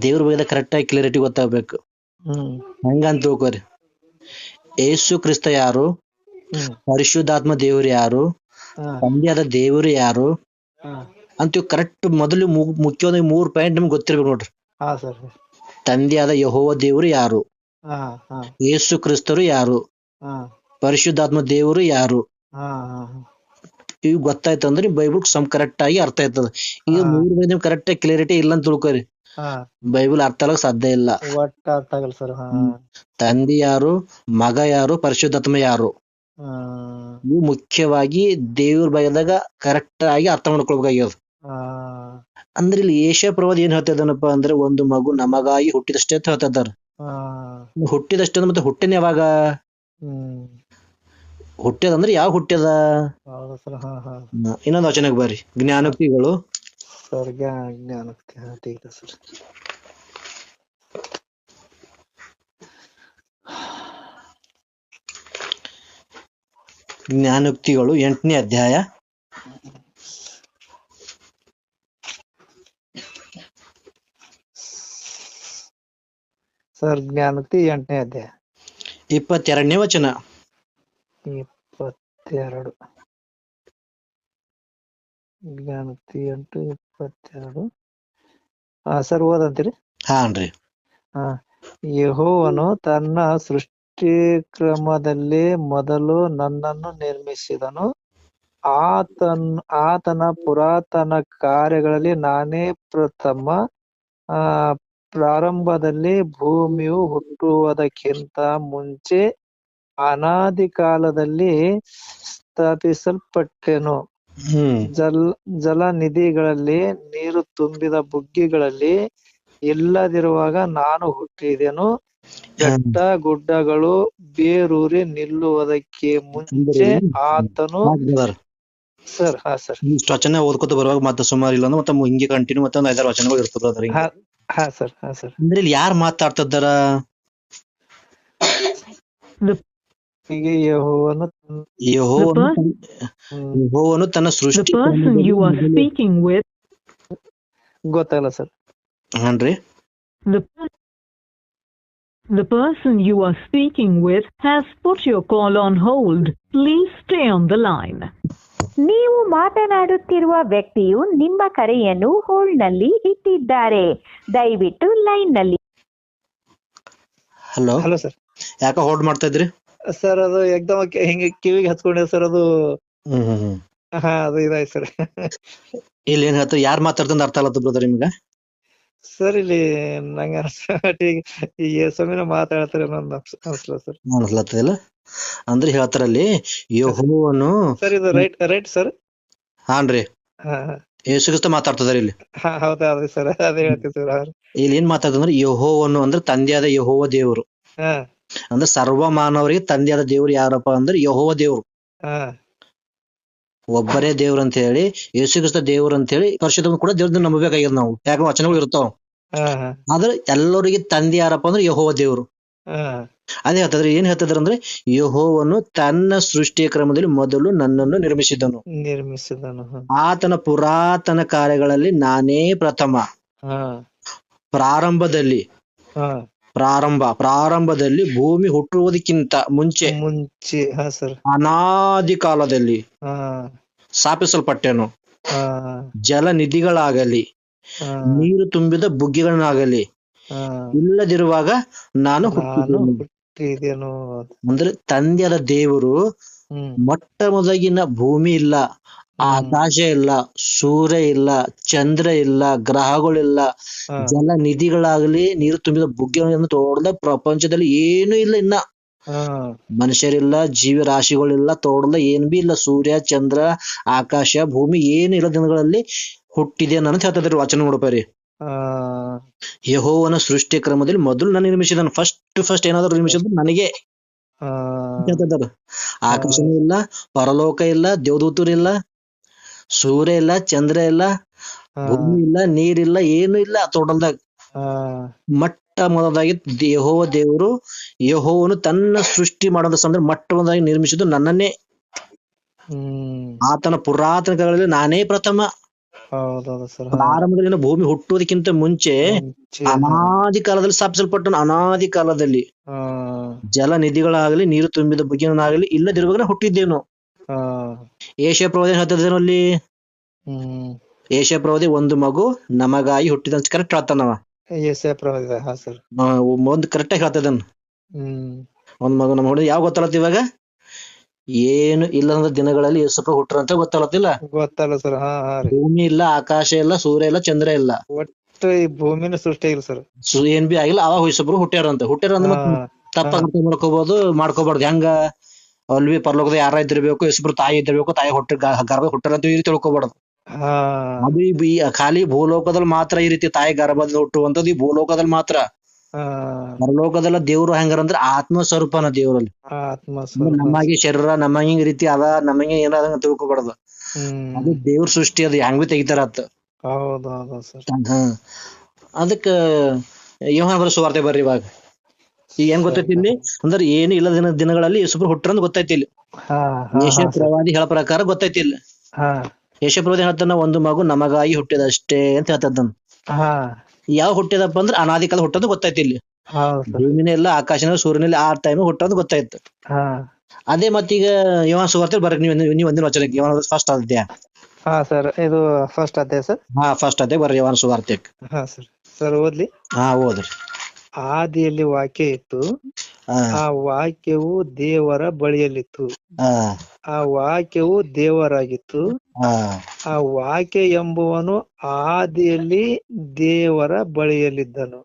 ದೇವ್ರ ಬಗ್ಗೆ ಕರೆಕ್ಟ್ ಆಗಿ ಕ್ಲಿಯರಿಟಿ ಗೊತ್ತಾಗ್ಬೇಕು. ಹಂಗಂತ ತಿಳ್ಕೊರಿ, ಯೇಸು ಕ್ರಿಸ್ತ ಯಾರು, ಪರಿಶುದ್ಧಾತ್ಮ ದೇವರು ಯಾರು, ತಂದೆಯಾದ ದೇವರು ಯಾರು ಅಂತ ಕರೆಕ್ಟ್ ಮೊದಲು ಮುಖ್ಯವಾಗಿ 3 ಪಾಯಿಂಟ್ ನಿಮ್ಗೆ ಗೊತ್ತಿರ್ಬೇಕು ನೋಡ್ರಿ. ತಂದೆಯಾದ ಯೆಹೋವ ದೇವರು ಯಾರು, ಯೇಸು ಕ್ರಿಸ್ತರು ಯಾರು, ಪರಿಶುದ್ಧಾತ್ಮ ದೇವರು ಯಾರು, ಇವ್ ಗೊತ್ತಾಯ್ತಂದ್ರೆ ಬೈಬಲ್ ಕರೆಕ್ಟ್ ಆಗಿ ಅರ್ಥ ಆಯ್ತದ. ಈಗ 3 ನಿಮ್ಗೆ ಕರೆಕ್ಟ್ ಆಗಿ ಕ್ಲಿಯರಿಟಿ ಇಲ್ಲ ಅಂತ ತಿಳ್ಕೊರಿ, ಬೈಬಲ್ ಅರ್ಥ ಆಗಕ್ ಸಾಧ್ಯ ಇಲ್ಲ. ತಂದೆ ಯಾರು, ಮಗ ಯಾರು, ಪರಿಶುದ್ಧಾತ್ಮ ಯಾರು, ಇವು ಮುಖ್ಯವಾಗಿ ದೇವ್ರ ಬೈದಾಗ ಕರೆಕ್ಟ್ ಆಗಿ ಅರ್ಥ ಮಾಡ್ಕೊಳ್ಬೇಕಾಗ್ಯದ. ಅಂದ್ರೆ ಇಲ್ಲಿ ಯೆಶಾಯ ಪ್ರವಾದಿ ಏನ್ ಹೇಳ್ತಾ ಇದ್ದಾನಪ್ಪ ಅಂದ್ರೆ, ಒಂದು ಮಗು ನಮಗಾಗಿ ಹುಟ್ಟಿದಷ್ಟೇ ಅಂತ ಹೇಳ್ತಾ ಇದ್ದಾರ. ಹುಟ್ಟಿದಷ್ಟೇ ಮತ್ತೆ ಹುಟ್ಟೇನ ಯಾವಾಗ? ಹುಟ್ಟ್ಯದಂದ್ರೆ ಯಾವ ಹುಟ್ಟ್ಯದ? ಇನ್ನೊಂದು ವಚನಕ್ಕೆ ಬರ್ರಿ, ಜ್ಞಾನೋಕ್ತಿಗಳು. ಜ್ಞಾನೋಕ್ತಿಗಳು 8ನೇ ಅಧ್ಯಾಯ. ಸರ್ ಜ್ಞಾನೋಕ್ತಿ 8ನೇ ಅಧ್ಯಾಯ 22ನೇ ವಚನ. 22 ಜ್ಞಾನೋಕ್ತಿ 8:22. ಸರ್ ಓದಂತೀರಿ? ಹಾನ್ರಿ. ಹಾ. ಯೆಹೋವನು ತನ್ನ ಸೃಷ್ಟಿ ಕ್ರಮದಲ್ಲಿ ಮೊದಲು ನನ್ನನ್ನು ನಿರ್ಮಿಸಿದನು. ಆತನ ಪುರಾತನ ಕಾರ್ಯಗಳಲ್ಲಿ ನಾನೇ ಪ್ರಥಮ. ಆ ಪ್ರಾರಂಭದಲ್ಲಿ ಭೂಮಿಯು ಹುಟ್ಟುವುದಕ್ಕಿಂತ ಮುಂಚೆ ಅನಾದಿ ಕಾಲದಲ್ಲಿ ಸ್ಥಾಪಿಸಲ್ಪಟ್ಟೆನು. ಜಲನಿಧಿಗಳಲ್ಲಿ ನೀರು ತುಂಬಿದ ಬುಗ್ಗೆಗಳಲ್ಲಿ ಇಲ್ಲದಿರುವಾಗ ನಾನು ಹುಟ್ಟಿದೆನು. ಬೆಟ್ಟ ಗುಡ್ಡಗಳು ಬೇರೂರಿ ನಿಲ್ಲುವುದಕ್ಕೆ ಮುಂಚೆ ಆತನು. ಸರ್ ಹಾ ಸರ್ ಇಷ್ಟು ವಚನ ಓದ್ಕೊತ ಬರುವಾಗ ಮತ್ತೆ ಸುಮಾರು ಇಲ್ಲ ಅಂದ್ರೆ ಮತ್ತೆ ಹಿಂಗೆ ಕಂಟಿನ್ಯೂ ಮತ್ತೆ ಒಂದು 5-6 ವಚನಗಳು ಇರ್ತದ ಅದ್ರ ಹಿಂಗೆ. ಹಾ ಸರ್ ಹಾ ಸರ್. ಅಂದ್ರೆ ಇಲ್ಲಿ ಯಾರು ಮಾತಾಡ್ತಿದ್ದಾರ? ಹೀಗೆ ಯೆಹೋವನು ತನ್ನ ಸೃಷ್ಟಿ ಗೊತ್ತಾಗಲ್ಲ ಸರ್. ಹಾನ್ರಿ. The person you are speaking with has put your call on hold. Please stay on the line. ನೀವು ಮಾತನಾಡುತ್ತಿರುವ ವ್ಯಕ್ತಿಯು ನಿಮ್ಮ ಕರೆಯನ್ನು ಹೋಲ್ಡ್ನಲ್ಲಿ ಇಟ್ಟಿದ್ದಾರೆ. ದಯವಿಟ್ಟು ಲೈನ್ನಲ್ಲಿ. Hello hello sir. ಯಾಕ ಹೋಲ್ಡ್ ಮಾಡ್ತಾ ಇದ್ರಿ ಸರ್? ಅದು ಎಕ್ದಮ್ ಹಿಂಗೆ ಕಿವಿಗೆ ಹಚ್ಕೊಂಡಿದೆ ಸರ್. ಅದು ಹಾ ಅದು ಇದಾಯ್ತು ಸರ್. ಇಲ್ಲಿ ಏನ್ ಹೇಳ್ತಾರೆ, ಯಾರು ಮಾತಾಡ್ತಂದ ಅರ್ಥ ಆಗತ್ತ ಬ್ರದರ್ ನಿಮ್ಗ? ಸರ್ ಇಲ್ಲಿ ನಂಗೆ ಈ ಯೇಸುವಿನ ಮಾತಾಡ್ತಾರೆ ಅನ್ಸಲ್ಲ ಸರ್. ಅನ್ಸ್ಲತ್ತದಿಲ್ಲ ಅಂದ್ರೆ ಹೇಳ್ತಾರಲ್ಲಿ ಯೆಹೋವನು. ಸರ್ ಇದು ರೈಟ್ ಸರ್. ಹಾನ್ರಿ, ಹಾ ಯೇಸು ಕ್ರಿಸ್ತ ಮಾತಾಡ್ತದಾರ ಇಲ್ಲಿ. ಹೌದೌದು ಸರ್, ಅದೇ ಹೇಳ್ತೀವಿ ಸರ್. ಇಲ್ಲಿ ಏನ್ ಮಾತಾಡ್ತಂದ್ರೆ ಯೆಹೋವನು ಅಂದ್ರೆ ತಂದೆಯಾದ ಯೆಹೋವ ದೇವರು. ಹಾ ಅಂದ್ರೆ ಸರ್ವ ಮಾನವರಿಗೆ ತಂದೆಯಾದ ದೇವ್ರು ಯಾರಪ್ಪ ಅಂದ್ರೆ ಯೆಹೋವ ದೇವ್ರು. ಹಾ ಒಬ್ಬರೇ ದೇವ್ರ ಅಂತ ಹೇಳಿ, ಯೇಸು ಕ್ರಿಸ್ತ ದೇವ್ರ ಅಂತ ಹೇಳಿ ಪರಿಶುದ್ಧ ಕೂಡ ದೇವ್ರನ್ನ ನಂಬಬೇಕಾಗ್ಯದ ನಾವು. ಯಾಕಂದ್ರೆ ವಚನಗಳು ಇರ್ತಾವ. ಆದ್ರೆ ಎಲ್ಲರಿಗೆ ತಂದೆ ಯಾರಪ್ಪ ಅಂದ್ರೆ ಯೆಹೋವ ದೇವ್ರು. ಅದೇ ಹೇಳ್ತದ್ರೆ, ಏನ್ ಹೇಳ್ತದ್ರ ಅಂದ್ರೆ ಯೆಹೋವನು ತನ್ನ ಸೃಷ್ಟಿಯ ಕ್ರಮದಲ್ಲಿ ಮೊದಲು ನನ್ನನ್ನು ನಿರ್ಮಿಸಿದನು. ಆತನ ಪುರಾತನ ಕಾರ್ಯಗಳಲ್ಲಿ ನಾನೇ ಪ್ರಥಮ. ಪ್ರಾರಂಭದಲ್ಲಿ ಭೂಮಿ ಹುಟ್ಟುವುದಕ್ಕಿಂತ ಮುಂಚೆ ಅನಾದಿ ಕಾಲದಲ್ಲಿ ಸ್ಥಾಪಿಸಲ್ಪಟ್ಟೆನು. ಜಲನಿಧಿಗಳಾಗಲಿ ನೀರು ತುಂಬಿದ ಬುಗ್ಗೆಗಳನ್ನಾಗಲಿ ಇಲ್ಲದಿರುವಾಗ ನಾನು ಹುಟ್ಟಿದೆನು. ಅಂದ್ರೆ ತಂದೆಯಾದ ದೇವರು ಮೊಟ್ಟ ಮೊದಲಿನ ಭೂಮಿ ಇಲ್ಲ, ಆಕಾಶ ಇಲ್ಲ, ಸೂರ್ಯ ಇಲ್ಲ, ಚಂದ್ರ ಇಲ್ಲ, ಗ್ರಹಗಳಿಲ್ಲ, ಜಲ ನಿಧಿಗಳಾಗಲಿ ನೀರು ತುಂಬಿದ ಬುಗ್ಗೆಗಳನ್ನು ತೋಡದ ಪ್ರಪಂಚದಲ್ಲಿ ಏನು ಇಲ್ಲ. ಇನ್ನ ಮನುಷ್ಯರಿಲ್ಲ, ಜೀವ ರಾಶಿಗಳಿಲ್ಲ, ತೋಡದ ಏನ್ ಬಿ ಇಲ್ಲ. ಸೂರ್ಯ ಚಂದ್ರ ಆಕಾಶ ಭೂಮಿ ಏನು ಇಲ್ಲ ದಿನಗಳಲ್ಲಿ ಹುಟ್ಟಿದೆ ಅಂತ ಹೇಳ್ತಿದ್ರು ವಚನ ನೋಡ್ಬರಿ. ಯೆಹೋವನ ಸೃಷ್ಟಿ ಕ್ರಮದಲ್ಲಿ ಮೊದಲು ನಾನು ನಿರ್ಮಿಸಿದನು. ಫಸ್ಟ್ ಏನಾದ್ರು ನಿರ್ಮಿಸಿದ್ರು ನನಗೆ ಹೇಳ್ತಿದ್ದಾರೆ. ಆಕಾಶನೂ ಇಲ್ಲ, ಪರಲೋಕ ಇಲ್ಲ, ದೇವದೂತರು ಇಲ್ಲ, ಸೂರ್ಯ ಇಲ್ಲ, ಚಂದ್ರ ಇಲ್ಲ, ಭೂಮಿ ಇಲ್ಲ, ನೀರಿಲ್ಲ, ಏನು ಇಲ್ಲ ತೋಟಲ್ದಾಗ. ಮೊಟ್ಟ ಮೊದಲಾಗಿ ಯೆಹೋವ ದೇವರು, ಯೆಹೋವನು ತನ್ನ ಸೃಷ್ಟಿ ಮಾಡೋದ ಸಂದರ್ಭ ಮೊಟ್ಟ ಮೊದಲಾಗಿ ನಿರ್ಮಿಸಿದ್ದು ನನ್ನನ್ನೇ. ಆತನ ಪುರಾತನ ಕಾಲದಲ್ಲಿ ನಾನೇ ಪ್ರಥಮ. ಪ್ರಾರಂಭದಲ್ಲಿ ಭೂಮಿ ಹುಟ್ಟುವುದಕ್ಕಿಂತ ಮುಂಚೆ ಅನಾದಿ ಕಾಲದಲ್ಲಿ ಸ್ಥಾಪಿಸಲ್ಪಟ್ಟನು. ಅನಾದಿ ಕಾಲದಲ್ಲಿ ಜಲ ನಿಧಿಗಳಾಗಲಿ ನೀರು ತುಂಬಿದ ಬುಗ್ಗೆಗಳಾಗಲಿ ಇಲ್ಲದಿರುವಾಗ ಹುಟ್ಟಿದ್ದೇನು. ಏಷ್ಯಾ ಪ್ರವಾದಿ ಹೇಳ್ತಿದ್ದೇನು ಅಲ್ಲಿ? ಏಷ್ಯಾ ಪ್ರವಾದಿ ಒಂದು ಮಗು ನಮಗಾಗಿ ಹುಟ್ಟಿದಂತ ಕರೆಕ್ಟ್ ಹೇಳ್ತಾನವ. ಒಂದು ಕರೆಕ್ಟ್ ಆಗಿ ಹೇಳ್ತದನ್. ಒಂದ್ ಮಗು ನಮ್ಮ ಹುಡುಗ ಯಾವ ಗೊತ್ತಾಗತ್ತ ಇವಾಗ? ಏನು ಇಲ್ಲದ ದಿನಗಳಲ್ಲಿ ಯೇಸಪ್ಪ ಹುಟ್ಟ್ರ ಅಂತ ಗೊತ್ತಾಗತ್ತಿಲ್ಲ. ಭೂಮಿ ಇಲ್ಲ, ಆಕಾಶ ಇಲ್ಲ, ಸೂರ್ಯ ಇಲ್ಲ, ಚಂದ್ರ ಇಲ್ಲ, ಒಟ್ಟು ಈ ಭೂಮಿನ ಸೃಷ್ಟಿ ಇಲ್ಲ ಸರ್. ಏನ್ ಬಿ ಆಗಿಲ್ಲ. ಅವಾಗ ಯೇಸಪ್ಪ ಹುಟ್ಟ್ಯಾರ ಅಂದ್ರೆ ತಪ್ಪಾಗಿ ಮಾಡ್ಕೋಬಾರ್ದು. ಹೆಂಗ ಅಲ್ವಿ ಪರಲೋಕದ ಯಾರ ಇದ್ದಿರ್ಬೇಕು, ಯೇಸಪ್ಪ ತಾಯಿ ಇದ್ದಿರ್ಬೇಕು, ತಾಯಿ ಗರ್ಭ ಹುಟ್ಟಾರ ಅಂತ ಈ ರೀತಿ ತಿಳ್ಕೊಬಾರ್ದು. ಅದು ಖಾಲಿ ಭೂಲೋಕದಲ್ಲಿ ಮಾತ್ರ ಈ ರೀತಿ ತಾಯಿ ಗರ್ಭದಲ್ಲಿ ಹುಟ್ಟುವಂತದ್ದು, ಈ ಭೂಲೋಕದಲ್ಲಿ ಮಾತ್ರ. ಪರಲೋಕದಲ್ಲ ದೇವ್ರು ಹೆಂಗಾರಂದ್ರೆ ಆತ್ಮ ಸ್ವರೂಪನ ದೇವ್ರಲ್ಲಿ. ನಮಗೆ ಶರೀರ ನಮಗೆ ರೀತಿ ಅದ, ನಮಗೆ ಏನಾದಂಗ ತಿಳ್ಕೊಬಾರ್ದು. ಅದು ದೇವ್ರ ಸೃಷ್ಟಿ, ಅದು ಹೆಂಗ್ ಬಿ ತೆಗಿತಾರ ಅತ್ತ. ಅದಕ್ಕ ಯೋಹಾನ ಬರೋ ಸುವಾರ್ತೆ ಬರ್ರಿ. ಇವಾಗ ಈಗ ಏನ್ ಗೊತ್ತೈತಿ ಇಲ್ಲಿ ಅಂದ್ರೆ ಏನು ಇಲ್ಲ ದಿನಗಳಲ್ಲಿ ಯೇಸು ಹುಟ್ಟ್ರಂದ್ ಗೊತ್ತೈತಿ ಇಲ್ಲಿ. ಯೆಶಾಯ ಪ್ರವಾದಿ ಹೇಳೋ ಪ್ರಕಾರ ಗೊತ್ತೈತಿ ಇಲ್ಲಿ. ಯೆಶಾಯ ಪ್ರವಾದಿ ಹೇಳ್ತಾನ ಒಂದು ಮಗು ನಮಗಾಗಿ ಹುಟ್ಟಿದಷ್ಟೇ ಅಂತ ಹೇಳ್ತದ. ಯಾವ ಹುಟ್ಟಿದಪ್ಪ ಅಂದ್ರೆ ಅನಾದಿ ಕಾಲ ಹುಟ್ಟೋದು ಗೊತ್ತೈತಿ ಇಲ್ಲಿ. ಭೂಮಿನೇ ಇಲ್ಲ, ಆಕಾಶನ ಸೂರ್ಯನಲ್ಲಿ ಆ ಟೈಮ್ ಹುಟ್ಟೋದು ಗೊತ್ತಾಯ್ತು. ಅದೇ ಮತ್ತೀಗ ಯೋಹಾನ ಸುವಾರ್ತೆ ಬರ್ರಿ. ನೀವು ಒಂದಿನ ವಚನ ಯೋಹಾನ ಫಸ್ಟ್ ಅಧ್ಯಾಯ. ಇದು ಫಸ್ಟ್ ಅಧ್ಯಾಯ ಸರ್. ಫಸ್ಟ್ ಅಧ್ಯಾಯ ಬರ್ರಿ ಯೋಹಾನ ಸುವಾರ್ತೆ. ಸರ್ ಓದ್ಲಿ. ಓದ್ರಿ. ಆದಿಯಲ್ಲಿ ವಾಕ್ಯ ಇತ್ತು, ಆ ಆ ವಾಕ್ಯವು ದೇವರ ಬಳಿಯಲ್ಲಿತ್ತು, ಆ ಆ ವಾಕ್ಯವು ದೇವರಾಗಿತ್ತು, ಆ ಆ ವಾಕ್ಯ ಎಂಬುವನು ಆದಿಯಲ್ಲಿ ದೇವರ ಬಳಿಯಲ್ಲಿದ್ದನು.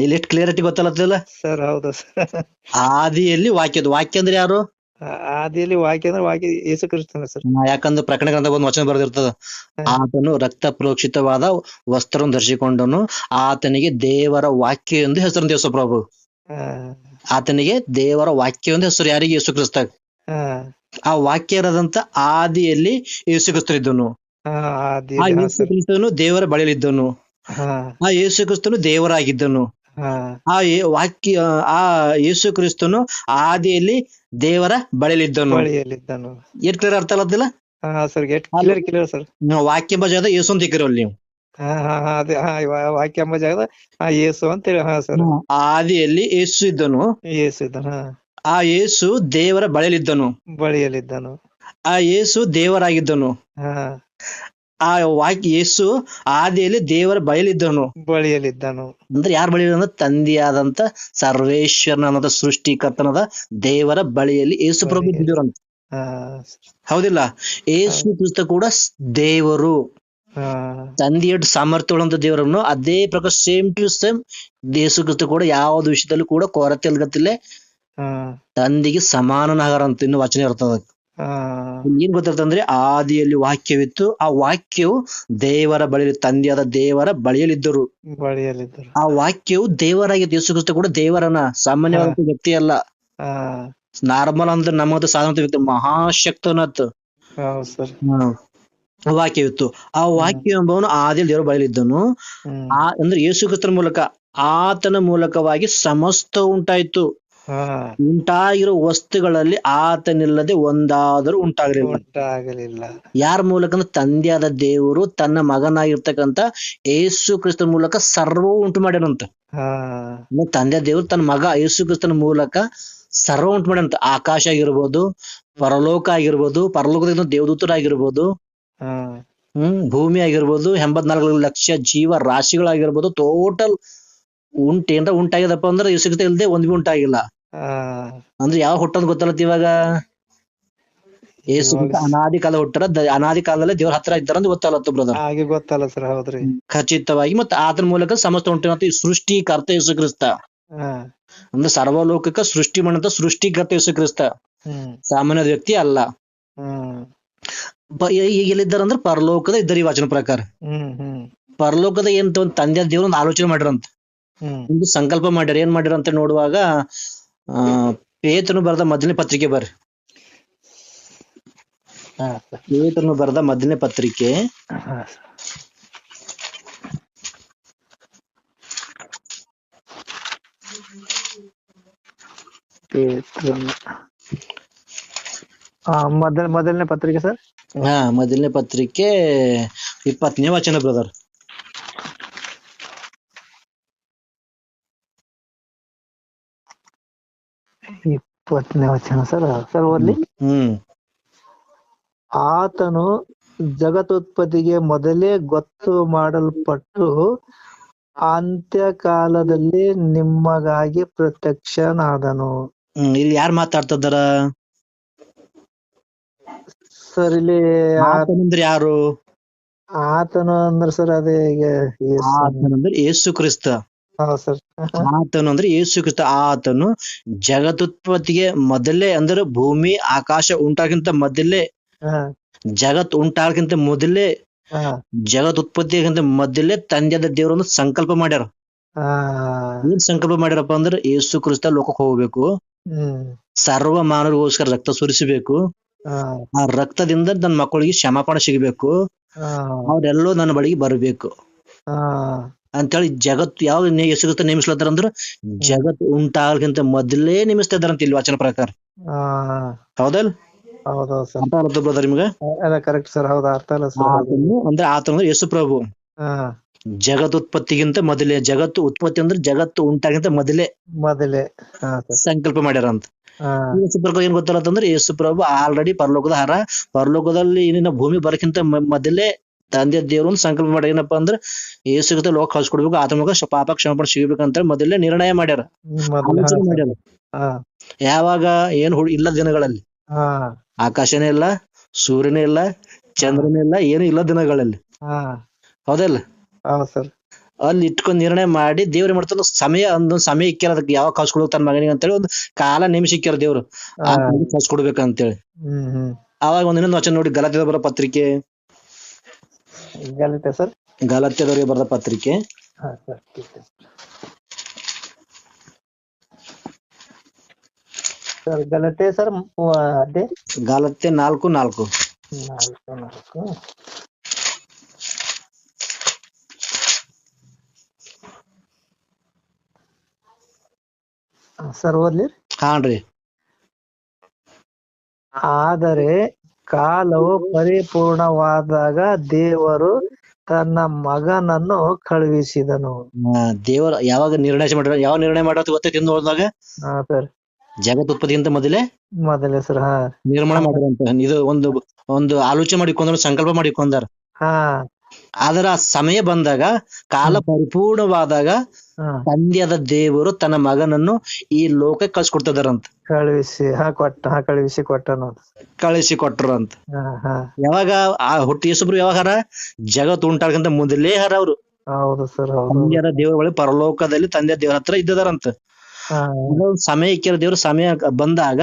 ಇಲ್ಲಿ ಎಷ್ಟು ಕ್ಲಿಯರಿಟಿ ಗೊತ್ತಲ್ಲ. ಸರ್ ಹೌದು ಸರ್. ಆದಿಯಲ್ಲಿ ವಾಕ್ಯ ಅಂದ್ರೆ ಯಾರು? ಆದಿಯಲ್ಲಿ ವಾಕ್ಯ ಅಂದ್ರೆ ವಾಕ್ಯ ಯೇಸು ಕ್ರಿಸ್ತನ ಸರ್. ಯಾಕಂದ್ರೆ ಪ್ರಕಟಣೆ ಗ್ರಂಥ ಒಂದು ವಚನ ಬರೆದಿರ್ತದ, ಆತನು ರಕ್ತ ಪ್ರೋಕ್ಷಿತವಾದ ವಸ್ತ್ರವನ್ನು ಧರಿಸಿಕೊಂಡನು, ಆತನಿಗೆ ದೇವರ ವಾಕ್ಯ ಎಂದು ಹೆಸರು. ಯೇಸು ಪ್ರಭು ಆತನಿಗೆ ದೇವರ ವಾಕ್ಯ ಎಂದು ಹೆಸರು. ಯಾರಿಗೆ? ಯೇಸು ಕ್ರಿಸ್ತ. ಆ ವಾಕ್ಯ ಇರದಂತ ಆದಿಯಲ್ಲಿ ಯೇಸು ಕ್ರಿಸ್ತನಿದ್ದನು. ಆ ಯೇಸು ಕ್ರಿಸ್ತನು ದೇವರ ಬಳಿಯಲ್ಲಿದ್ದನು. ಆ ಯೇಸು ಕ್ರಿಸ್ತನು ದೇವರಾಗಿದ್ದನು. ಆ ಯೇಸು ಕ್ರಿಸ್ತನು ಆದಿಯಲ್ಲಿ ದೇವರ ಬಳಿಯಲ್ಲಿದ್ದನು. ಏಟ್ ಕ್ಲಿಯರ್ ಅರ್ಥ ಆಗತ್ತಿಲ್ಲ ಸರ್? ವಾಕ್ಯ ಎಂಬ ಜಾಗದ ಯೇಸು ಅಂತ ಇಕ್ಕಿರಲ್ಲ ನೀವು. ವಾಕ್ಯ ಎಂಬ ಜಾಗದ ಯೇಸು ಅಂತ ಹೇಳಿ. ಸರ್ ಆದಿಯಲ್ಲಿ ಯೇಸು ಇದ್ದನು. ಆ ಯೇಸು ದೇವರ ಬಳಿಯಲ್ಲಿದ್ದನು. ಆ ಯೇಸು ದೇವರಾಗಿದ್ದನು. ಆ ವಾಕ್ಯ ಯೇಸು ಆದಿಯಲ್ಲಿ ದೇವರ ಬಳಿಯಲ್ಲಿದ್ದನು. ಅಂದ್ರೆ ಯಾರ ಬಳಿ? ಅಂದ್ರೆ ತಂದೆಯಾದಂತ ಸರ್ವೇಶ್ವರನಾದ ಸೃಷ್ಟಿಕರ್ತನದ ದೇವರ ಬಳಿಯಲ್ಲಿ ಯೇಸು ಪ್ರಭು ಇದ್ದಿದ್ರಂತ. ಹೌದಿಲ್ಲ? ಯೇಸು ಕ್ರಿಸ್ತ ಕೂಡ ದೇವರು. ತಂದೆಯ ಸಾಮರ್ಥ್ಯಗಳಂತ ದೇವರನ್ನು ಅದೇ ಪ್ರಕಾರ same to same Yesu Krista ಕೂಡ ಯಾವ್ದು ವಿಷಯದಲ್ಲೂ ಕೂಡ ಕೊರತೆ ಇಲ್ಗತ್ತಿಲ್ಲ, ತಂದೆಗೆ ಸಮಾನನಾಗರಂತ ಇನ್ನು ವಚನ ಇರ್ತದ. ಏನ್ ಗೊತ್ತಿರ್ತಂದ್ರೆ ಆದಿಯಲ್ಲಿ ವಾಕ್ಯವಿತ್ತು, ಆ ವಾಕ್ಯವು ದೇವರ ಬಳಿಯಲ್ಲಿ, ತಂದೆಯಾದ ದೇವರ ಬಳಿಯಲ್ಲಿದ್ದರು. ಆ ವಾಕ್ಯವು ದೇವರಾಗಿತ್ತು. ಯೇಸು ಕ್ರಿಸ್ತ ಕೂಡ ದೇವರನ, ಸಾಮಾನ್ಯವಾದ ವ್ಯಕ್ತಿ ಅಲ್ಲ. ನಾರ್ಮಲ್ ಅಂದ್ರೆ ನಮ್ಮದು ಸಾಧಾರಣ ವ್ಯಕ್ತಿ, ಮಹಾಶಕ್ತನತ್ ವಾಕ್ಯವಿತ್ತು. ಆ ವಾಕ್ಯ ಎಂಬವನು ಆದಿಯಲ್ಲಿ ದೇವರ ಬಳಿಯಲ್ಲಿದ್ದನು. ಅಂದ್ರೆ ಯೇಸು ಕ್ರಿಸ್ತನ ಮೂಲಕ, ಆತನ ಮೂಲಕವಾಗಿ ಸಮಸ್ತ ಉಂಟಾಯ್ತು. ಉಂಟಾಗಿರೋ ವಸ್ತುಗಳಲ್ಲಿ ಆತನಿಲ್ಲದೆ ಒಂದಾದರೂ ಉಂಟಾಗಲಿಲ್ಲ. ಯಾರ ಮೂಲಕ? ತಂದೆಯಾದ ದೇವರು ತನ್ನ ಮಗನಾಗಿರ್ತಕ್ಕಂಥ ಯೇಸು ಕ್ರಿಸ್ತನ ಮೂಲಕ ಸರ್ವವು ಉಂಟು ಮಾಡ್ಯಾನಂತ. ತಂದೆ ದೇವರು ತನ್ನ ಮಗ ಯೇಸು ಕ್ರಿಸ್ತನ ಮೂಲಕ ಸರ್ವ ಉಂಟು ಮಾಡ್ಯಾನಂತ. ಆಕಾಶ ಆಗಿರ್ಬೋದು, ಪರಲೋಕ ಆಗಿರ್ಬೋದು, ಪರಲೋಕದಿಂದ ದೇವದೂತರಾಗಿರ್ಬೋದು, ಭೂಮಿ ಆಗಿರ್ಬೋದು, 84 ಲಕ್ಷ ಜೀವ ರಾಶಿಗಳಾಗಿರ್ಬೋದು, ಟೋಟಲ್ ಉಂಟಾಗ್ಯದಪ್ಪ ಅಂದ್ರೆ ಯೇಸು ಕ್ರಿಸ್ತ ಇಲ್ಲದೆ ಒಂದ್ ಬಿ ಉಂಟಾಗಿಲ್ಲ. ಅಂದ್ರೆ ಯಾವ ಹುಟ್ಟೋದ್ ಗೊತ್ತಲ್ಲತ್ತ ಇವಾಗ? ಯೇಸು ಕ್ರಿಸ್ತ ಅನಾದಿ ಕಾಲ ಹುಟ್ಟಾರ, ಅನಾದಿ ಕಾಲದಲ್ಲೇ ದೇವ್ರ ಹತ್ರ ಇದ್ದಾರ ಅಂತ ಗೊತ್ತಲ್ಲತ್ತ ಬ್ರದರ್? ಗೊತ್ತಲ್ಲ ಸರ್. ಹೌದ್ರಿ, ಖಚಿತವಾಗಿ. ಮತ್ತೆ ಆತನ ಮೂಲಕ ಸಮಸ್ತ ಉಂಟು. ಸೃಷ್ಟಿಕರ್ತ ಯೇಸು ಕ್ರಿಸ್ತ ಅಂದ್ರೆ ಸರ್ವಲೋಕಕ್ಕ ಸೃಷ್ಟಿ ಮಾಡಂತ ಸೃಷ್ಟಿಕರ್ತ ಯೇಸು ಕ್ರಿಸ್ತ, ಸಾಮಾನ್ಯ ವ್ಯಕ್ತಿ ಅಲ್ಲ. ಈಗ ಎಲ್ಲಿದ್ದಾರಂದ್ರೆ ಪರಲೋಕದ ಇದ್ದಾರೆ. ಈ ವಚನ ಪ್ರಕಾರ ಪರಲೋಕದ ಏನ್ ತಂದೆ ದೇವ್ರ ಒಂದು ಆಲೋಚನೆ ಮಾಡ್ಯಾರಂತ, ಒಂದು ಸಂಕಲ್ಪ ಮಾಡ್ಯಾರ. ಏನ್ ಮಾಡ್ಯಾರ ಅಂತ ನೋಡುವಾಗ ಪೇತ್ರನು ಬರೆದ ಮೊದಲನೇ ಪತ್ರಿಕೆ ಬರ್ರಿ. ಪೇತ್ರನು ಬರೆದ ಮೊದಲನೇ ಪತ್ರಿಕೆ ಮೊದಲನೇ ಪತ್ರಿಕೆ ಸರ್. ಮೊದಲನೇ ಪತ್ರಿಕೆ 20ನೇ ವಚನ ಬ್ರದರ್. ಸರ್ ಓದ್ಲಿ. ಆತನು ಜಗತ್ತುತ್ಪತ್ತಿಗೆ ಮೊದಲೇ ಗೊತ್ತು ಮಾಡಲ್ಪಟ್ಟು ಅಂತ್ಯಕಾಲದಲ್ಲಿ ನಿಮಗಾಗಿ ಪ್ರತ್ಯಕ್ಷನಾದನು. ಇಲ್ಲಿ ಯಾರು ಮಾತಾಡ್ತಿದ್ದಾರ ಸರ್? ಇಲ್ಲಿ ಅಂದ್ರೆ ಯಾರು? ಆತನು ಅಂದ್ರೆ ಸರ್ ಅದೇ ಅಂದ್ರೆ ಯೇಸು ಕ್ರಿಸ್ತ. ಆತನು ಅಂದ್ರೆ ಯೇಸು ಕ್ರಿಸ್ತ. ಆತನು ಜಗತ್ತುತ್ಪತ್ತಿಗೆ ಮೊದಲೇ ಅಂದ್ರೆ ಭೂಮಿ ಆಕಾಶ ಉಂಟಾಗಿಂತ ಮೊದಲೇ, ಜಗತ್ ಉಂಟಾಗಕ್ಕಿಂತ ಮೊದಲೇ, ಜಗತ್ ಉತ್ಪತ್ತಿಗಿಂತ ಮೊದಲೇ ತಂದೆಯಾದ ದೇವರನ್ನು ಸಂಕಲ್ಪ ಮಾಡ್ಯಾರ. ಏನ್ ಸಂಕಲ್ಪ ಮಾಡ್ಯಾರಪ್ಪ ಅಂದ್ರೆ ಯೇಸು ಕ್ರಿಸ್ತ ಲೋಕಕ್ಕೆ ಹೋಗ್ಬೇಕು, ಸರ್ವ ಮಾನವರಿಗೋಸ್ಕರ ರಕ್ತ ಸುರಿಸಬೇಕು, ಆ ರಕ್ತದಿಂದ ನನ್ನ ಮಕ್ಕಳಿಗೆ ಕ್ಷಮಾಪಣೆ ಸಿಗಬೇಕು, ಅವ್ರೆಲ್ಲೋ ನನ್ನ ಬಳಿಗೆ ಬರಬೇಕು ಅಂತೇಳಿ ಜಗತ್ತು ಯಾವ ಯೇಸು ಕ್ರಿಸ್ತ ನೇಮಿಸ್ಲತ್ತಾರ ಅಂದ್ರೆ ಜಗತ್ ಉಂಟಾಗಕ್ಕಿಂತ ಮೊದಲೇ ನೇಮಿಸ್ತಾ ಇದಾರಂತ ಇಲ್ಲಿ ವಚನ ಪ್ರಕಾರ. ಹೌದಲ್? ಬ್ರದರ್ ನಿಮ್ಗ ಕರೆಕ್ಟ್ ಸರ್. ಹೌದಾ? ಅರ್ಥ ಅಲ್ಲ ಅಂದ್ರೆ ಆತನ ಯೇಸು ಪ್ರಭು ಜಗತ್ ಉತ್ಪತ್ತಿಗಿಂತ ಮೊದಲೇ, ಜಗತ್ತು ಉತ್ಪತ್ತಿ ಅಂದ್ರೆ ಜಗತ್ತು ಉಂಟಾಗಿಂತ ಮೊದಲೇ ಸಂಕಲ್ಪ ಮಾಡ್ಯಾರ ಅಂತ. ಯೇಸು ಪ್ರಭು ಏನ್ ಗೊತ್ತಲ್ಲ ಅಂದ್ರೆ ಯೇಸು ಪ್ರಭು ಆಲ್ರೆಡಿ ಪರಲೋಕದ ಹಾರ, ಪರಲೋಕದಲ್ಲಿ ಏನಿನ ಭೂಮಿ ಬರಕ್ಕಿಂತ ಮೊದಲೇ ತಂದೆ ದೇವ್ರು ಒಂದು ಸಂಕಲ್ಪ ಮಾಡಿ ಏನಪ್ಪಾ ಅಂದ್ರೆ ಯೇಸು ಕ್ರಿಸ್ತ ಲೋಕ ಕಳ್ಸಿಕೊಡ್ಬೇಕು ಆತ ಮೂಲಕ ಪಾಪ ಕ್ಷಮಾಪಣೆ ಸಿಗ್ಬೇಕಂತ ಮೊದಲೇ ನಿರ್ಣಯ ಮಾಡ್ಯಾರ, ಆಲೋಚನೆ ಮಾಡ್ಯಾರ. ಹಾ ಯಾವಾಗ ಏನ್ ಇಲ್ಲ ದಿನಗಳಲ್ಲಿ ಹಾ ಆಕಾಶನೇ ಇಲ್ಲ, ಸೂರ್ಯನೇ ಇಲ್ಲ, ಚಂದ್ರನೇ ಇಲ್ಲ, ಏನು ಇಲ್ಲ ದಿನಗಳಲ್ಲಿ. ಹಾ ಹೌದಲ್ಲ? ಹೌದು ಸರ್. ಅಲ್ಲಿ ಇಟ್ಕೊಂಡ್ ನಿರ್ಣಯ ಮಾಡಿ ದೇವ್ರ ಮಾಡ್ತಾನ ಸಮಯ, ಒಂದೊಂದ್ ಸಮಯ ಇಕ್ಕ್ಯಾರ ಅದಕ್ಕೆ ಯಾವಾಗ ಕಳ್ಸ್ಕೊಡ್ಬೇಕು ತನ್ನ ಮಗನಿಗೆ ಅಂತೇಳಿ ಒಂದು ಕಾಲ ನೇಮಿಸಿ ಇಕ್ಕ್ಯಾರ ದೇವ್ರು ಆ ಕಳ್ಸ್ಕೊಡ್ಬೇಕಂತೇಳಿ. ಅವಾಗ ಒಂದ್ ಇನ್ನೊಂದು ವಚನ ನೋಡಿ, ಗಲಾತ್ಯದವ್ರಿಗೆ ಬರೋ ಪತ್ರಿಕೆ, ಗಲಾಟೆ ಸರ್, ಗಲಾತ್ಯದವ್ರಿಗೆ ಬರೆದ ಪತ್ರಿಕೆ ಹಾ ಸರ್ ಸರ್ ಗಲಾಟೆ ಸರ್ ಅದೇ ಗಲಾತ್ಯ 4:4. 4:4. ಸರ್ ಓದ್ಲಿ. ಹಾನ್ರಿ. ಆದರೆ ಕಾಲವು ಪರಿಪೂರ್ಣವಾದಾಗ ದೇವರು ತನ್ನ ಮಗನನ್ನು ಕಳುಹಿಸಿದನು. ದೇವರು ಯಾವಾಗ ನಿರ್ಣಯ ಮಾಡ್ಯಾರ, ಯಾವ ನಿರ್ಣಯ ಮಾಡ್ಯಾರ ಗೊತ್ತೈತಿ ನೋಡಿದಾಗ, ಹಾ ಸರ್, ಜಗತ್ ಉತ್ಪತ್ತಿಗಿಂತ ಮೊದಲೇ ಸರ್. ಹಾ ನಿರ್ಮಾಣ ಮಾಡ್ಯಾರಂತ. ಇದು ಒಂದು ಒಂದು ಆಲೋಚನೆ ಮಾಡಿಕೊಂಡ್ರ, ಸಂಕಲ್ಪ ಮಾಡಿಕೊಂಡಾರ. ಹಾ ಆದ್ರ ಆ ಸಮಯ ಬಂದಾಗ, ಕಾಲ ಪರಿಪೂರ್ಣವಾದಾಗ ತಂದೆಯಾದ ದೇವರು ತನ್ನ ಮಗನನ್ನು ಈ ಲೋಕಕ್ಕೆ ಕಳ್ಸಿಕೊಡ್ತಿದಾರಂತ. ಕಳುಹಿಸಿ ಕೊಟ್ಟನು. ಕಳಿಸಿ ಕೊಟ್ರು ಅಂತ. ಹಾ ಯಾವಾಗ ಆ ಹುಟ್ಟಿ ಯೇಸುಬ್ರು ಯಾವಾಗ ಜಗತ್ ಉಂಟಾಗಂತ ಮೊದಲೇ ಹರ ಅವ್ರು. ಹೌದು ಸರ್, ಹೌದು. ತಂದೆಯಾದ ದೇವರ ಬಳಿ ಪರಲೋಕದಲ್ಲಿ ತಂದೆಯ ದೇವರ ಹತ್ರ ಇದ್ದದಾರಂತ. ಸಮಯ ಇಕ್ಕಿರ ದೇವ್ರ ಸಮಯ ಬಂದಾಗ,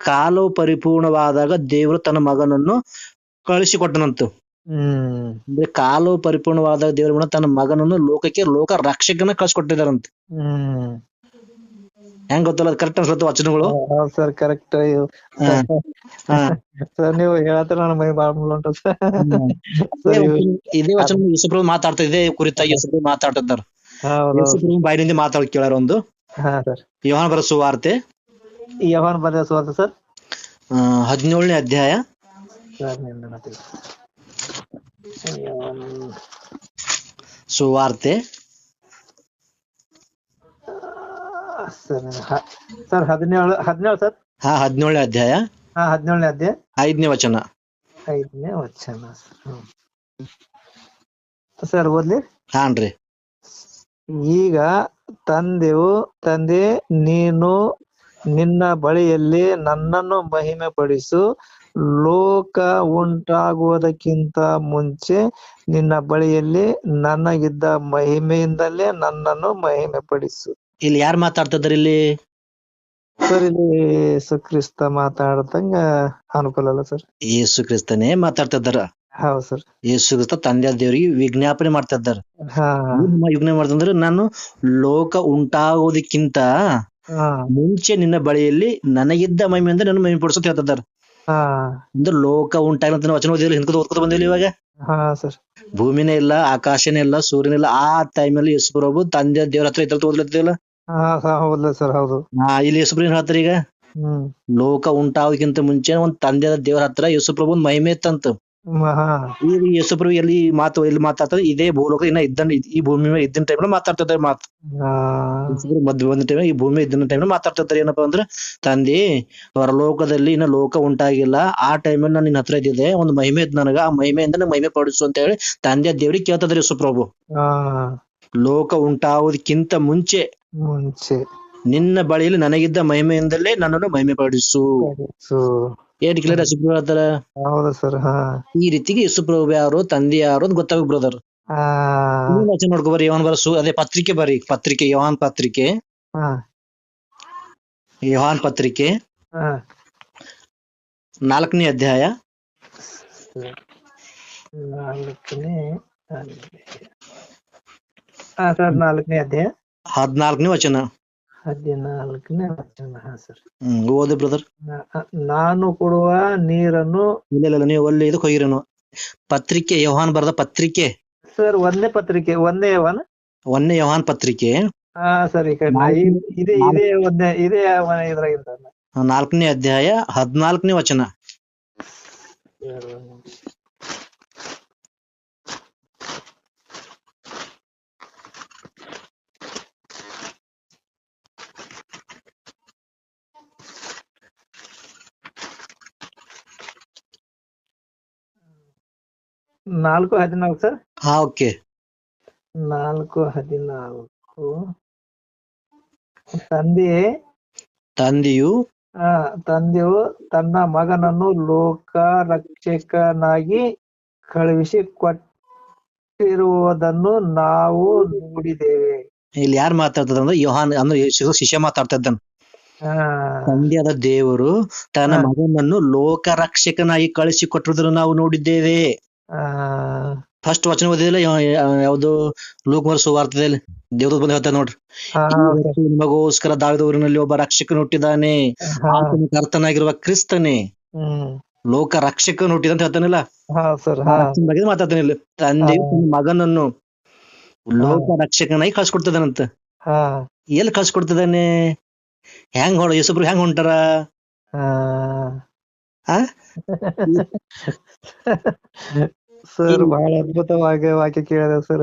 ಕಾಲವು ಪರಿಪೂರ್ಣವಾದಾಗ ದೇವರು ತನ್ನ ಮಗನನ್ನು ಕಳಿಸಿ ಕೊಟ್ಟನಂತ. ಅಂದ್ರೆ ಕಾಲವು ಪರಿಪೂರ್ಣವಾದಾಗ ದೇವ್ರ ತನ್ನ ಮಗನನ್ನು ಲೋಕಕ್ಕೆ ಲೋಕ ರಕ್ಷಕನ ಕಳ್ಸಿಕೊಟ್ಟಿದಾರಂತ. ಹೆಂಗ್ ಗೊತ್ತಲ್ಲ, ಕರೆಕ್ಟ್ ಅನ್ಸುತ್ತೆ ವಚನಗಳು. Sir correct. ಸರ್ ನೀವು ಹೇಳತ್ರ ನನ್ನ ಮೈ ಬಾಳ ಉಂಟು ಸರ್. ಇದೇ ವಚನ ಯೇಸುಪ್ರಭು ಮಾತಾಡ್ತಾ, ಇದೇ ಕುರಿತಾಗಿ ಯೇಸುಪ್ರಭು ಮಾತಾಡ್ತಿದ್ದಾರ. ಯೇಸುಪ್ರಭು ಬಾಯಿನಿಂದ ಮಾತಾಡ್ ಕೇಳಾರ ಒಂದು. ಯೋಹಾನ ಬರೆದ ಸುವಾರ್ತೆ, ಯೋಹಾನ ಬರೆದ ಸುವಾರ್ತೆ ಸರ್ 17ನೇ ಅಧ್ಯಾಯ. ಸುವಾರ್ತೆ ಸರ್ 17 ಸರ್. 17ನೇ ಅಧ್ಯಾಯ. 17ನೇ ಅಧ್ಯಾಯ 5ನೇ ವಚನ. 5ನೇ ವಚನ ಸರ್ ಓದ್ಲಿ. ಹಾನ್ರಿ. ಈಗ ತಂದೆ, ನೀನು ನಿನ್ನ ಬಳಿಯಲ್ಲಿ ನನ್ನನ್ನು ಮಹಿಮೆ ಪಡಿಸು. ಲೋಕ ಉಂಟಾಗುವುದಕ್ಕಿಂತ ಮುಂಚೆ ನಿನ್ನ ಬಳಿಯಲ್ಲಿ ನನಗಿದ್ದ ಮಹಿಮೆಯಿಂದಲೇ ನನ್ನನ್ನು ಮಹಿಮೆ ಪಡಿಸು. ಇಲ್ಲಿ ಯಾರು ಮಾತಾಡ್ತಿದಾರ? ಇಲ್ಲಿ ಸರ್ ಇಲ್ಲಿ ಯೇಸು ಕ್ರಿಸ್ತ ಮಾತಾಡ್ದಂಗ ಅನುಕೂಲ ಅಲ್ಲ ಸರ್. ಯೇಸು ಕ್ರಿಸ್ತನೇ ಮಾತಾಡ್ತಿದ್ದಾರ. ಹೌದು ಸರ್. ಯೇಸು ಕ್ರಿಸ್ತ ತಂದೆ ದೇವರಿಗೆ ವಿಜ್ಞಾಪನೆ ಮಾಡ್ತಾ ಇದ್ದಾರೆ. ವಿಜ್ಞಾಪನೆ ಮಾಡ್ತಂದ್ರೆ, ನಾನು ಲೋಕ ಉಂಟಾಗೋದಕ್ಕಿಂತ ಮುಂಚೆ ನಿನ್ನ ಬಳಿಯಲ್ಲಿ ನನಗಿದ್ದ ಮಹಿಮೆಯಿಂದ ನನ್ನ ಮಹಿಮೆ ಪಡಿಸುತ್ತ ಹೇಳ್ತಿದ್ದಾರೆ. ಅಂದ್ರೆ ಲೋಕ ಉಂಟಾಗ ವಚನ ಓದಿಲ್ಲ, ಹಿಂದ್ಕದ ಓದ್ಕೊತ ಬಂದಿಲ್ಲ. ಇವಾಗ ಭೂಮಿನೇ ಇಲ್ಲ, ಆಕಾಶನೇ ಇಲ್ಲ, ಸೂರ್ಯನೇ ಇಲ್ಲ. ಆ ಟೈಮಲ್ಲಿ ಯೇಸು ಪ್ರಭು ತಂದೆ ದೇವ್ರ ಹತ್ರ ಇದ್ರಲ್ಲಿ ಓದ್ಲತ್ತಿಲ್ಲ. ಇಲ್ಲಿ ಯೇಸು ಪ್ರಭು ಏನ್ ಹೇಳ್ತಾರೆ? ಈಗ ಲೋಕ ಉಂಟಾಗೋದಕ್ಕಿಂತ ಮುಂಚೆ ಒಂದ್ ತಂದೆ ದೇವ್ರ ಹತ್ರ ಯೇಸು ಪ್ರಭು ಒಂದ್ ಮಹಿಮೆ ಇತ್ತಂತ. ಈಗ ಯೇಸು ಪ್ರಭು ಎಲ್ಲಿ ಮಾತಾಡ್ತಾರೆ? ಇದೇ ಭೂಲೋಕ ಇನ್ನ ಈ ಭೂಮಿ ಮೇಲೆ ಇದ್ದಿನ ಟೈಮ್ ಮಾತಾಡ್ತಿದ್ದಾರೆ ಮಾತು. ಮಧ್ಯ ಬಂದ ಟೈಮ್, ಈ ಭೂಮಿ ಇದ್ದಿನ ಟೈಮ್ ಮಾತಾಡ್ತಿರ್ತಾರೆ. ಏನಪ್ಪಾ ಅಂದ್ರೆ, ತಂದೆ ಹೊರಲೋಕದಲ್ಲಿ ಇನ್ನ ಲೋಕ ಉಂಟಾಗಿಲ್ಲ, ಆ ಟೈಮಲ್ಲಿ ನಾನು ನಿನ್ನ ಹತ್ರ ಇದ್ದಿದ್ದೆ, ಒಂದು ಮಹಿಮೆ ಇದ್ ನನಗ, ಆ ಮಹಿಮೆಯಿಂದ ಮಹಿಮೆ ಪಡಿಸು ಅಂತ ಹೇಳಿ ತಂದೆ ದೇವ್ರಿಗೆ ಕೇಳ್ತದ್ರಿ ಯೇಸು ಪ್ರಭು. ಲೋಕ ಉಂಟಾಗೋದಕ್ಕಿಂತ ಮುಂಚೆ ನಿನ್ನ ಬಳಿಯಲ್ಲಿ ನನಗಿದ್ದ ಮಹಿಮೆಯಿಂದಲೇ ನನ್ನನ್ನು ಮಹಿಮೆ ಪಡಿಸು. ಏನ್ ಕ್ಲಿಯರ್ ಯೇಸುಪ್ರಭು ಹೇಳ್ತಾರ? ಈ ರೀತಿಗೆ ಯೇಸುಪ್ರಭು ಯಾರು, ತಂದೆ ಯಾರು ಅಂತ ಗೊತ್ತಾಗ ಬ್ರದರ್. ವಚನ ನೋಡ್ಕೊಬರಿ. ಯೋಹಾನ ಬರ ಅದೇ ಪತ್ರಿಕೆ ಬರಿ, ಪತ್ರಿಕೆ ಯೋಹಾನ್ ಪತ್ರಿಕೆ, ಯೋಹಾನ್ ಪತ್ರಿಕೆ 4ನೇ ಅಧ್ಯಾಯ 4ನೇ ಅಧ್ಯಾಯ 14ನೇ ವಚನ. 14ನೇ ವಚನ. ಓದಿ ಬ್ರದರ್. ನಾನು ಕೊಡುವ ನೀರನ್ನು ಇಲ್ಲ, ನೀವು ಒಳ್ಳೆ ಇದಕ್ಕೆ ಹೋಗಿರನು. ಪತ್ರಿಕೆ ಯೋಹಾನ್ ಬರೆದ ಪತ್ರಿಕೆ ಸರ್, ಒಂದೇ ಪತ್ರಿಕೆ, ಒಂದೇ ಯೋಹಾನ್ ಪತ್ರಿಕೆ. ಸರಿ, ಇದೇ ಇದ್ರಾಗ 4ನೇ ಅಧ್ಯಾಯ 14ನೇ ವಚನ. 4:14 ಸರ್. ಹಾ ಓಕೆ. 4:14 ತಂದೆಯೇ ತಂದೆಯು ತಂದೆಯು ತನ್ನ ಮಗನನ್ನು ಲೋಕ ರಕ್ಷಕನಾಗಿ ಕಳುಹಿಸಿ ಕೊಟ್ಟಿರುವುದನ್ನು ನಾವು ನೋಡಿದ್ದೇವೆ. ಇಲ್ಲಿ ಯಾರು ಮಾತಾಡ್ತದ ಅಂದ್ರೆ ಯೋಹಾನ್ ಅಂದ್ರೆ ಶಿಷ್ಯ ಮಾತಾಡ್ತಾ ಇದ್ದಾನೆ. ಹಾ ತಂದೆಯಾದ ದೇವರು ತನ್ನ ಮಗನನ್ನು ಲೋಕ ರಕ್ಷಕನಾಗಿ ಕಳಿಸಿ ಕೊಟ್ಟಿರುವುದನ್ನು ನಾವು ನೋಡಿದ್ದೇವೆ. ಫಸ್ಟ್ ವಚನ ಓದಿದಿಲ್ಲ ಯಾವ್ದು ಲೂಕನ ಸುವಾರ್ತೆಯಲ್ಲಿ ದೇವ್ರ ಬಂದು ಹೇಳ್ತಾರೆ ನೋಡ್ರಿ, ನಿಮಗೋಸ್ಕರ ದಾವೀದ ಊರಿನಲ್ಲಿ ಒಬ್ಬ ರಕ್ಷಕನು ಹುಟ್ಟಿದಾನೆ, ಆತನು ಕರ್ತನಾಗಿರುವ ಕ್ರಿಸ್ತನೇ, ಲೋಕ ರಕ್ಷಕನು ಹುಟ್ಟಿದ ಅಂತ ಹೇಳ್ತಾನಿಲ್ಲ. ಬಗ್ಗೆ ಮಾತಾಡ್ತಾನೆ ಇಲ್ಲಿ. ತಂದೆಯು ತನ್ನ ಮಗನನ್ನು ಲೋಕ ರಕ್ಷಕನಾಗಿ ಕಳ್ಸಿಕೊಡ್ತದಾನಂತ. ಎಲ್ಲಿ ಕಳ್ಸಿಕೊಡ್ತದಾನೆ? ಹೆಂಗ್ ಯೇಸುಪ್ರಭು ಹೆಂಗ್ ಹೊಂಟಾರ? ಸರ್ ಬಹಳ ಅದ್ಭುತವಾಗಿ ವಾಕ್ಯ ಕೇಳಿದೆ ಸರ್.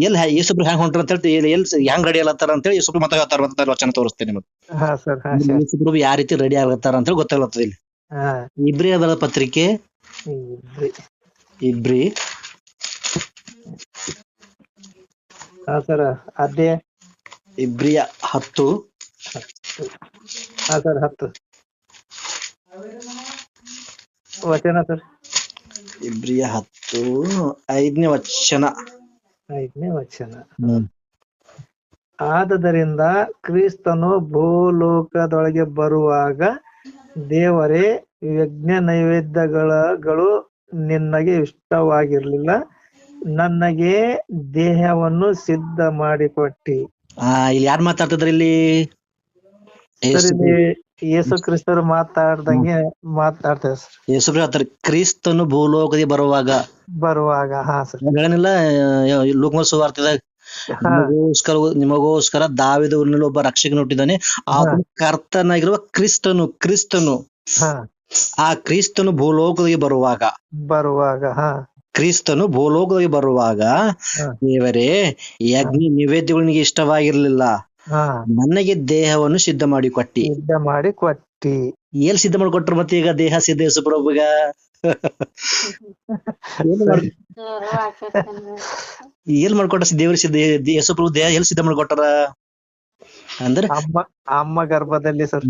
ಎಲ್ಲಿ ಯೇಸುಪ್ರಭು ಹೆಂಗ್ ಹೊಂಟಾರ ಅಂತ ಹೇಳಿ ಎಲ್ಲಿ ಹೆಂಗ್ ರೆಡಿ ಆಗತ್ತಾರ ಅಂತ ಹೇಳಿ ಯೇಸುಪ್ರಭು ಮಾತಾಡ್ತಾರ ಅಂತ ವಚನ ತೋರಿಸ್ತೇನೆ ನಿಮಗೆ. ಯೇಸುಪ್ರಭು ಯಾವ ರೀತಿ ರೆಡಿ ಆಗತ್ತಾರ ಅಂತ ಹೇಳಿ ಗೊತ್ತಾಗ್ಲತ್ತದ ಇಲ್ಲಿ. ಇಬ್ರಿಯ ಬರೆದ ಪತ್ರಿಕೆ ಇಬ್ರಿ ಸರ್ ಅದೇ ಇಬ್ರಿಯ 10 10 ವಚನ ಸರ್. ಇಬ್ರಿಯ 10 5ನೇ ವಚನ. ಆದದರಿಂದ ಕ್ರಿಸ್ತನು ಭೂಲೋಕದೊಳಗೆ ಬರುವಾಗ ದೇವರೇ, ಯಜ್ಞ ನೈವೇದ್ಯಗಳು ನಿನಗೆ ಇಷ್ಟವಾಗಿರ್ಲಿಲ್ಲ, ನನಗೆ ದೇಹವನ್ನು ಸಿದ್ಧ ಮಾಡಿಕೊಟ್ಟಿ. ಇಲ್ಲಿ ಯಾರು ಮಾತಾಡ್ತಿದ್ರಿ? ಇಲ್ಲಿ ಯೇಸು ಕ್ರಿಸ್ತರು ಮಾತಾಡ್ದಂಗೆ ಮಾತಾಡ್ತಾರೆ ಸರ್. ಯೇಸು ಹೇಳ್ತಾರೆ ಕ್ರಿಸ್ತನು ಭೂಲೋಕದಲ್ಲಿ ಬರುವಾಗ ಹಾ ಸರ್ ಹೇಳನಿಲ್ಲ ಲೂಕನ ಸುವಾರ್ತೆದಾಗ, ನಿಮಗೋಸ್ಕರ ದಾವೀದ ಊರಿನಲ್ಲಿ ಒಬ್ಬ ರಕ್ಷಕನು ಹುಟ್ಟಿದ್ದಾನೆ, ಆತನು ಕರ್ತನಾಗಿರುವ ಕ್ರಿಸ್ತನು ಆ ಕ್ರಿಸ್ತನು ಭೂಲೋಕದಲ್ಲಿ ಬರುವಾಗ ದೇವರೇ, ಯಜ್ಞ ನಿವೇದ್ಯಗಳು ನಿನಗೆ ಇಷ್ಟವಾಗಿರ್ಲಿಲ್ಲ, ನನಗೆ ದೇಹವನ್ನು ಸಿದ್ಧ ಮಾಡಿ ಕೊಟ್ಟಿ. ಎಲ್ಲಿ ಸಿದ್ಧ ಮಾಡಿ ಕೊಟ್ರು? ಮತ್ತೆ ಈಗ ದೇಹ ಸಿದ್ಧ ಯೇಸುಪ್ರಭುಗ ಎಲ್ಲಿ ಮಾಡ್ಕೊಟ್ಟ? ದೇವ್ರ ಸಿದ್ಧ ಯೇಸುಪ್ರಭು ದೇಹ ಎಲ್ಲಿ ಸಿದ್ಧ ಮಾಡಿಕೊಟ್ಟಾರ ಅಂದ್ರೆ ಅಮ್ಮ ಗರ್ಭದಲ್ಲಿ ಸರ್.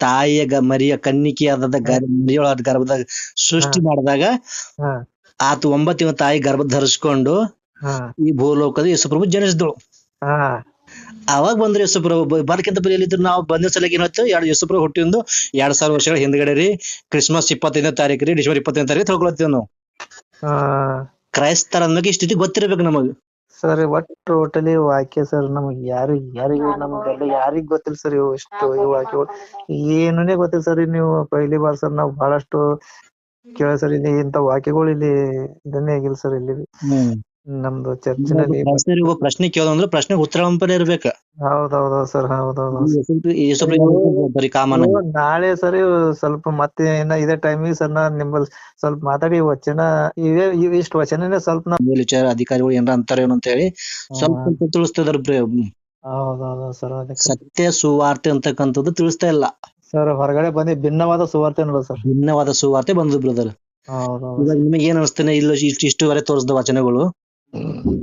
ತಾಯಿಯ ಮರಿಯ ಕನ್ನಿಕೆಯಾದ ಗರ್ಭದಾಗ ಸೃಷ್ಟಿ ಮಾಡಿದಾಗ ಆತ 9 ತಿಂಗಳ ತಾಯಿ ಗರ್ಭ ಧರಿಸ್ಕೊಂಡು ಈ ಭೂಲೋಕದ ಯೇಸುಪ್ರಭು ಜನಿಸಿದಳು. ಅವಾಗ ಬಂದ್ರೆ ಯೇಸುಪ್ರಭು ಬರಕ್ಕಿಂತ ಬರೀಲಿದ್ರು. ನಾವು ಬಂದ ಸಲಕ್ಕೆ ಏನಾಯ್ತು, ಯೇಸುಪ್ರಭು ಹುಟ್ಟಿಂದು 2000 ವರ್ಷಗಳ ಹಿಂದ್ಗಡೆ ರೀ, ಕ್ರಿಸ್ಮಸ್ 25ನೇ ತಾರೀಕು ರೀ, ಡಿಸೆಂಬರ್ 25ನೇ ತಾರೀಕು ತಿಳ್ಕೊಳತ್ತೀವಿ ನಾವು. ಕ್ರೈಸ್ತರ ಅಂದ್ಮೇಲೆ ಇಷ್ಟು ಗೊತ್ತಿರ್ಬೇಕು ನಮಗ್ ಸರ್. ಒಟ್ಟು ಟೋಟಲಿ ವಾಕ್ಯ ಸರ್ ನಮಗ್ ಯಾರಿಗೂ ನಮ್ಗೆಲ್ಲ ಯಾರಿಗ್ ಗೊತ್ತಿಲ್ಲ ಸರ್. ಇವು ಇಷ್ಟು ಇವು ವಾಕ್ಯಗಳು ಏನೇ ಗೊತ್ತಿಲ್ಲ ಸರ್. ನೀವು ಪೈಲಿ ಬಾರ್ ಸರ್ ನಾವು ಬಹಳಷ್ಟು ಕೇಳ ಸರ್. ಇಲ್ಲಿ ಇಂತ ವಾಕ್ಯಗಳು ಇಲ್ಲಿ ಇದನ್ನೇ ಆಗಿಲ್ಲ ಸರ್. ಇಲ್ಲಿ ನಮ್ದು ಚರ್ಚಿನಲ್ಲಿ ಪ್ರಶ್ನೆ ಕೇಳೋದಂದ್ರೆ ಪ್ರಶ್ನೆ ಉತ್ತರ ಇರ್ಬೇಕ. ಹೌದೌದು ಸರ್, ಹೌದೌದು. ನಾಳೆ ಸರಿ ಸ್ವಲ್ಪ ಮತ್ತೆ ಇದೇ ಟೈಮಿಗೆ ಸರ್ ನಿಮ್ಮಲ್ಲಿ ಸ್ವಲ್ಪ ಮಾತಾಡಿ ವಚನ ಇಷ್ಟು ವಚನ ಸ್ವಲ್ಪ ವಿಚಾರ ಅಧಿಕಾರಿಗಳು ಏನಾರ ಅಂತಾರೇನು ಅಂತ ಹೇಳಿ ಸ್ವಲ್ಪ ತಿಳಿಸ್ತದಾರ. ಹೌದೌದು ಸರ್. ಸತ್ಯ ಸುವಾರ್ತೆ ಅಂತಕ್ಕಂಥದ್ದು ತಿಳಿಸ್ತಾ ಇಲ್ಲ ಸರ್. ಹೊರಗಡೆ ಬಂದು ಭಿನ್ನವಾದ ಸುವಾರ್ತೆ ನೋಡೋದು ಸರ್. ಭಿನ್ನವಾದ ಸುವಾರ್ತೆ ಬಂದು ಬ್ರದರ್. ಇವಾಗ ನಿಮಗೆ ಏನ್ ಅನಿಸ್ತೇನೆ? ಇಲ್ಲ ಇಷ್ಟುವರೆ ತೋರಿಸಿದ ವಚನಗಳು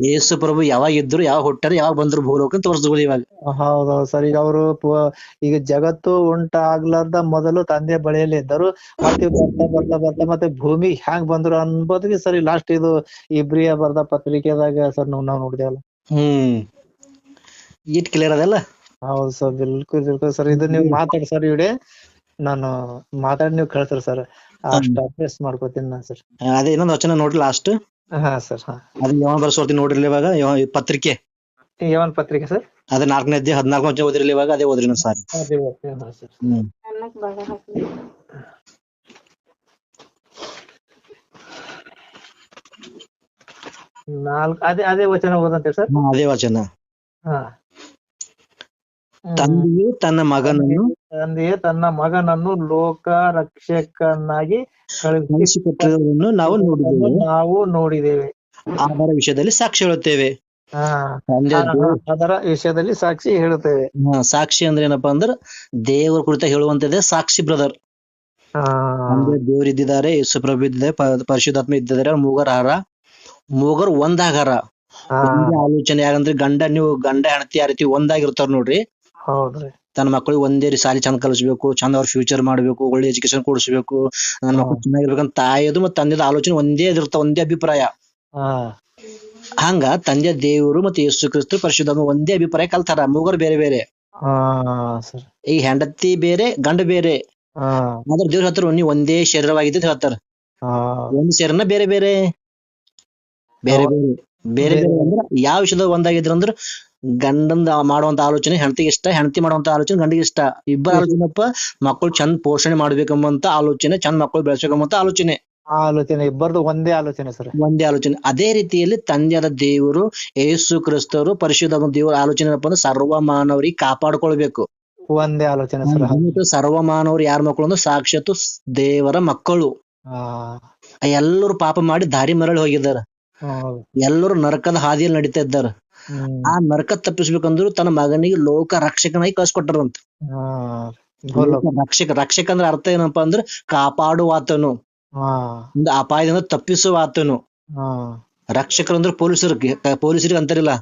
ಯೇಸು ಪ್ರಭು ಯಾವಾಗ ಇದ್ರು, ಯಾವಾಗ ಹುಟ್ಟಾರ, ಯಾವಾಗ ಬಂದ್ರು ಭೂಲೋಕ ತೋರಿಸಿದ್ರು ಇವಾಗ. ಹೌದೌದು ಸರ್. ಈಗ ಅವರು ಈಗ ಜಗತ್ತು ಉಂಟಾಗ್ಲಾರ್ದ ಮೊದಲು ತಂದೆ ಬಳಿಯಲ್ಲಿ ಇದ್ದರು, ಮತ್ತೆ ಬರ್ತಾ ಮತ್ತೆ ಭೂಮಿ ಹ್ಯಾಂಗ್ ಬಂದ್ರು ಅನ್ಬೋದ್ಗೆ ಸರ್. ಲಾಸ್ಟ್ ಇದು ಇಬ್ರಿಯ ಬರ್ದ ಪತ್ರಿಕೆದಾಗ ಸರ್ ನಾವ್ ನೋಡಿದೇವಲ್ಲ. ಇಟ್ ಕ್ಲಿಯರ್ ಅದಲ್ಲ? ಹೌದು ಸರ್, ಬಿಲ್ಕುಲ್ ಸರ್. ಇದು ನೀವು ಮಾತಾಡಿ ಸರ್. ಇಡೆ ನಾನು ಮಾತಾಡಿ ನೀವು ಕಳ್ಸ್ರಿ ಸರ್. ಅಷ್ಟು ಅಭ್ಯಾಸ ಮಾಡ್ಕೋತೀನಿ ನಾನು ಸರ್. ಅದೇ ಇನ್ನೊಂದು ವಚನ ನೋಡ್ರಿ ಲಾಸ್ಟ್. ಹಾ ಸರ್. ಅದು ಯಾವ ಬರ್ಸೋರ್ತಿ ನೋಡ್ರಿ ಇವಾಗ ಪತ್ರಿಕೆ ಯಾವನ್ ಪತ್ರಿಕೆ ಸರ್? ಅದೇ 4ನೇ ಅಧ್ಯಾಯ 14 ವಚನ ಓದಿರ್ಲಿ ಇವಾಗ. ಅದೇ ಓದ್ರಿ ಸಾರಿ. ಅದೇ ವಚನ ಓದಂತೆ ಸರ್. ಅದೇ ವಚನ. ತಂದೆಯು ತನ್ನ ಮಗನನ್ನು ಲೋಕ ರಕ್ಷಕನಾಗಿ ಕಳುಹಿಸಿಕೊಟ್ಟಿರುವುದನ್ನು ನಾವು ನೋಡಿದ್ದೇವೆ. ಅದರ ವಿಷಯದಲ್ಲಿ ಸಾಕ್ಷಿ ಹೇಳುತ್ತೇವೆ. ಅದರ ವಿಷಯದಲ್ಲಿ ಸಾಕ್ಷಿ ಹೇಳುತ್ತೇವೆ. ಸಾಕ್ಷಿ ಅಂದ್ರೆ ಏನಪ್ಪಾ ಅಂದ್ರೆ ದೇವರ ಕುರಿತ ಹೇಳುವಂತದ್ದೇ ಸಾಕ್ಷಿ ಬ್ರದರ್. ತಂದೆ ದೇವ್ರು ಇದ್ದಿದ್ದಾರೆ, ಯೇಸು ಪ್ರಭು ಇದ್ದಿದ್ದಾರೆ, ಪರಿಶುದ್ಧಾತ್ಮ ಇದ್ದಿದ್ದಾರೆ. ಮೂಗರು ಒಂದಾಗಾರ. ಒಂದೇ ಆಲೋಚನೆ. ಯಾಕಂದ್ರೆ ಗಂಡ ಹೆಂಡತಿ ಯಾವ ರೀತಿ ಒಂದಾಗಿರ್ತಾರ ನೋಡ್ರಿ. ಹೌದ್ರಿ. ತನ್ನ ಮಕ್ಕಳಿಗೆ ಒಂದೇ ರೀತಿ ಸಾಲಿ ಚಂದ ಕಲಿಸ್ಬೇಕು, ಚಂದ ಅವ್ರ ಫ್ಯೂಚರ್ ಮಾಡ್ಬೇಕು, ಒಳ್ಳೆ ಎಜುಕೇಶನ್ ಕೊಡಿಸ್ಬೇಕು, ನನ್ನ ಮಕ್ಕಳು ಚೆನ್ನಾಗಿರ್ಬೇಕಂತ ತಾಯಿಯದು ಮತ್ತೆ ತಂದೆದ ಆಲೋಚನೆ ಒಂದೇ ಇರ್ತಾವ, ಒಂದೇ ಅಭಿಪ್ರಾಯ. ಹಂಗ ತಂದೆ ದೇವರು ಮತ್ತೆ ಯೇಸು ಕ್ರಿಸ್ತ ಪರಿಶುದ್ಧಾತ್ಮ ಒಂದೇ ಅಭಿಪ್ರಾಯ ಕಲ್ತಾರ. ಮೂಗರು ಬೇರೆ ಬೇರೆ. ಈ ಹೆಂಡತಿ ಬೇರೆ, ಗಂಡ ಬೇರೆ. ಆದ್ರೆ ದೇವ್ರ ಹತ್ರ ನೀವು ಒಂದೇ ಶರೀರವಾಗಿದೆ ಹೇಳ್ತಾರ. ಒಂದ್ ಶರೀರನ ಬೇರೆ ಬೇರೆ ಬೇರೆ ಬೇರೆ ಬೇರೆ ಬೇರೆ ಅಂದ್ರ ಯಾವ ವಿಷಯದಾಗ ಒಂದಾಗಿದ್ರ ಅಂದ್ರ ಗಂಡಂದ ಮಾಡುವಂತ ಆಲೋಚನೆ ಹೆಂಡತಿಗೆ ಇಷ್ಟ, ಹೆಂಡತಿ ಮಾಡುವಂತ ಆಲೋಚನೆ ಗಂಡಿಗೆ ಇಷ್ಟ. ಇಬ್ಬರ ಆಲೋಚನೆಪ್ಪ ಮಕ್ಕಳು ಚಂದ ಪೋಷಣೆ ಮಾಡ್ಬೇಕಂಬಂತ ಆಲೋಚನೆ, ಚಂದ ಮಕ್ಕಳು ಬೆಳೆಸಬೇಕಂಬಂತ ಆಲೋಚನೆ. ಇಬ್ಬರದು ಒಂದೇ ಆಲೋಚನೆ ಸರ್. ಒಂದೇ ಆಲೋಚನೆ. ಅದೇ ರೀತಿಯಲ್ಲಿ ತಂದೆಯಾದ ದೇವರು, ಯೇಸು ಕ್ರಿಸ್ತರು, ಪರಿಶುದ್ಧ ದೇವರ ಆಲೋಚನೆ ಏನಪ್ಪ ಅಂದ್ರೆ ಸರ್ವ ಮಾನವರಿಗೆ ಕಾಪಾಡ್ಕೊಳ್ಬೇಕು. ಒಂದೇ ಆಲೋಚನೆ ಸರ್. ಸರ್ವ ಮಾನವರು ಯಾರ ಮಕ್ಕಳು ಅಂದ್ರೆ ಸಾಕ್ಷಾತ್ ದೇವರ ಮಕ್ಕಳು. ಎಲ್ಲರೂ ಪಾಪ ಮಾಡಿ ದಾರಿ ಮರಳಿ ಹೋಗಿದ್ದಾರೆ. ಎಲ್ಲರೂ ನರಕದ ಹಾದಿಯಲ್ಲಿ ನಡೀತಾ ಇದ್ದಾರೆ. ಆ ನರಕ ತಪ್ಪಿಸ್ಬೇಕಂದ್ರು ತನ್ನ ಮಗನಿಗೆ ಲೋಕ ರಕ್ಷಕನಾಗಿ ಕಳ್ಸಿಕೊಟ್ಟಾರಂತ. ರಕ್ಷಕ ಅಂದ್ರೆ ಅರ್ಥ ಏನಪ್ಪಾ ಅಂದ್ರೆ ಕಾಪಾಡುವಾತನು, ಒಂದು ಅಪಾಯದಿಂದ ತಪ್ಪಿಸುವ ಆತನು. ರಕ್ಷಕರಂದ್ರೆ ಪೊಲೀಸರಿಗೆ ಅಂತಾರಿಲ್ಲ.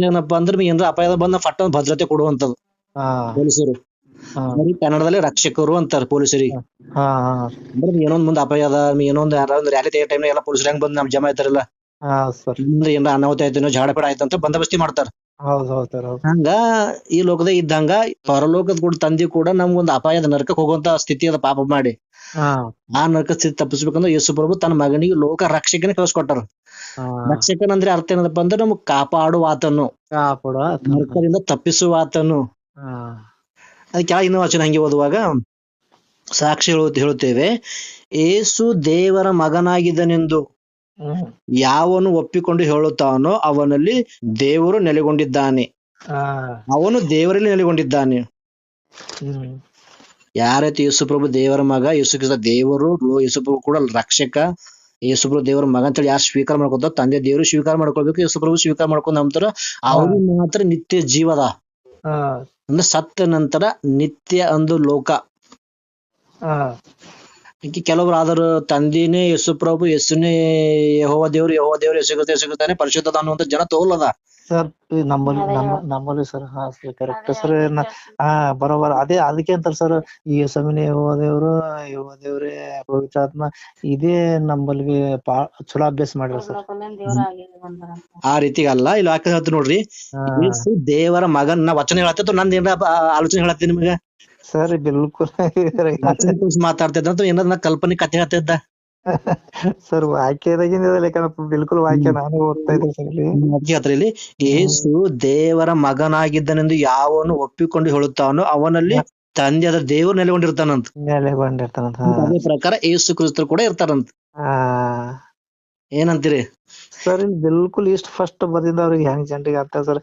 ಏನಪ್ಪಾ ಅಂದ್ರೆ ಏನಾರ ಅಪಾಯದ ಬಂದ ಫಟ್ಟ ಭದ್ರತೆ ಕೊಡುವಂತದ್ದು ಪೊಲೀಸರು. ಕನ್ನಡದಲ್ಲಿ ರಕ್ಷಕರು ಅಂತಾರೆ ಪೊಲೀಸರಿಗೆ. ಅಂದ್ರೆ ಏನೊಂದ್ ಮುಂದೆ ಅಪಾಯ ಅದ, ಏನೊಂದ್ ರ್ಯಾಲಿ ತೆಗಿಯೋ ಟೈಮ್ ಎಲ್ಲ ಪೊಲೀಸರು ಹೆಂಗ್ ಬಂದ್ ನಮ್ ಜಮಾ ಇರ್ತಾರಲ್ಲ, ಅಂದ್ರೆ ಏನಾರ ಅನಾಹುತ ಆಯ್ತು, ಜಾಡಪೇಡ ಆಯ್ತಂತ ಬಂದೋಬಸ್ತಿ ಮಾಡ್ತಾರ. ಹಂಗ ಈ ಲೋಕದಾಗ ಇದ್ದಂಗ ಪರಲೋಕದ ಕೂಡ ತಂದೆ ಕೂಡ ನಮ್ಗೊಂದು ಅಪಾಯದ ನರಕಕ್ಕೆ ಹೋಗುವಂತ ಸ್ಥಿತಿ ಅದ ಪಾಪ ಮಾಡಿ. ಆ ನರಕ ಸ್ಥಿತಿ ತಪ್ಪಿಸ್ಬೇಕಂದ್ರೆ ಯೇಸು ಪ್ರಭು ತನ್ನ ಮಗನಿಗೆ ಲೋಕ ರಕ್ಷಕನೇ ಕಳ್ಸಿಕೊಟ್ಟಾರ. ರಕ್ಷಕನ್ ಅಂದ್ರೆ ಅರ್ಥ ಏನಪ್ಪ ಅಂದ್ರೆ ನಮ್ಗ್ ಕಾಪಾಡುವಾತನು, ನರಕದಿಂದ ತಪ್ಪಿಸುವಾತನು. ಅದಕ್ಕೆ ಇನ್ನೂ ವಚನ ಹಂಗೆ ಓದುವಾಗ ಸಾಕ್ಷಿ ಹೇಳುತ್ತೇವೆ, ಏಸು ದೇವರ ಮಗನಾಗಿದ್ದನೆಂದು ಯಾವನು ಒಪ್ಪಿಕೊಂಡು ಹೇಳುತ್ತಾನೋ ಅವನಲ್ಲಿ ದೇವರು ನೆಲೆಗೊಂಡಿದ್ದಾನೆ, ಅವನು ದೇವರಲ್ಲಿ ನೆಲೆಗೊಂಡಿದ್ದಾನೆ. ಯಾರೈತಿ ಯೇಸು ಪ್ರಭು ದೇವರ ಮಗ, ಯೇಸು ಕ್ರಿಸ್ತ ದೇವರು, ಯೇಸು ಪ್ರಭು ಕೂಡ ರಕ್ಷಕ, ಯೇಸು ಪ್ರಭು ದೇವರ ಮಗ ಅಂತೇಳಿ ಯಾರು ಸ್ವೀಕಾರ ಮಾಡ್ಕೊತ ತಂದೆ ದೇವರು ಸ್ವೀಕಾರ ಮಾಡ್ಕೊಳ್ಬೇಕು, ಯೇಸು ಪ್ರಭು ಸ್ವೀಕಾರ ಮಾಡ್ಕೊಂಡ್ ನಂತರ ಅವ್ರು ಮಾತ್ರ ನಿತ್ಯ ಜೀವದ. ಅಂದ್ರೆ ಸತ್ತ ನಂತರ ನಿತ್ಯ ಅಂದು ಲೋಕ. ಕೆಲವರು ಆದರೂ ತಂದಿನೇ ಯೇಸು ಪ್ರಭು, ಯೇಸುನೇ ಯೆಹೋವ ದೇವ್ರು, ಯೆಹೋವ ದೇವ್ರು ಯೇಸುತಾನೆ ಪರಿಶುದ್ಧ ಅನ್ನುವಂತ ಜನ ತೋಲದ ಸರ್. ನಮ್ಮಲ್ಲಿ ಸರ್ ಕರೆಕ್ಟ್ ಸರ್. ಬರೋಬರ ಅದೇ ಅದಕ್ಕೆ ಅಂತಾರ ಸರ್, ಈ ಸಮಯ ಯೆಹೋವ ದೇವ್ರೇ ಪವಿತ್ರಾತ್ಮ ಇದೇ ನಮ್ಮಲ್ಲಿ ಚಲೋ ಅಭ್ಯಾಸ ಮಾಡಿರ ಸರ್. ಆ ರೀತಿ ಅಲ್ಲ. ಇಲ್ಲಿ ವಾಕ್ಯ ಹೇಳ್ತ ನೋಡ್ರಿ, ಯೇಸು ದೇವರ ಮಗನ್. ನಾ ವಚನ ಹೇಳತ್ತ ನಂದ್ ಏನಾರ ಆಲೋಚನೆ ಹೇಳತ್ತೀನಿ ನಿಮ್ಗೆ ಸರ್. ಬಿಲ್ಕುಲ್ ಮಾತಾಡ್ತಿದ್ದ ಏನಾರ ಕಲ್ಪನೆ ಕತೆ ಹೇಳ್ತಿದ್ದ ಸರ್. ವಾಕ್ಯದಾಗಿಂದ ಬಿಲ್ಕುಲ್ ವಾಕ್ಯ ನಾನು ಓದ್ತಾ ಇದ್ದೆ ಸರ್. ಇಲ್ಲಿ ಯೇಸು ದೇವರ ಮಗನಾಗಿದ್ದನೆಂದು ಯಾವನು ಒಪ್ಪಿಕೊಂಡು ಹೇಳುತ್ತಾನೋ ಅವನಲ್ಲಿ ತಂದೆಯಾದ ದೇವರು ನೆಲೆಗೊಂಡಿರ್ತಾನಂತ. ಅದೇ ಪ್ರಕಾರ ಯೇಸು ಕ್ರಿಸ್ತರು ಕೂಡ ಇರ್ತಾರಂತ. ಏನಂತೀರಿ ಸರ್? ಇಲ್ಲಿ ಬಿಲ್ಕುಲ್ ಇಷ್ಟ ಫಸ್ಟ್ ಬರ್ದಿಂದ ಅವ್ರಿಗೆ ಹೆಂಗ್ ಜನರಿಗೆ ಅರ್ಥ ಸರ್.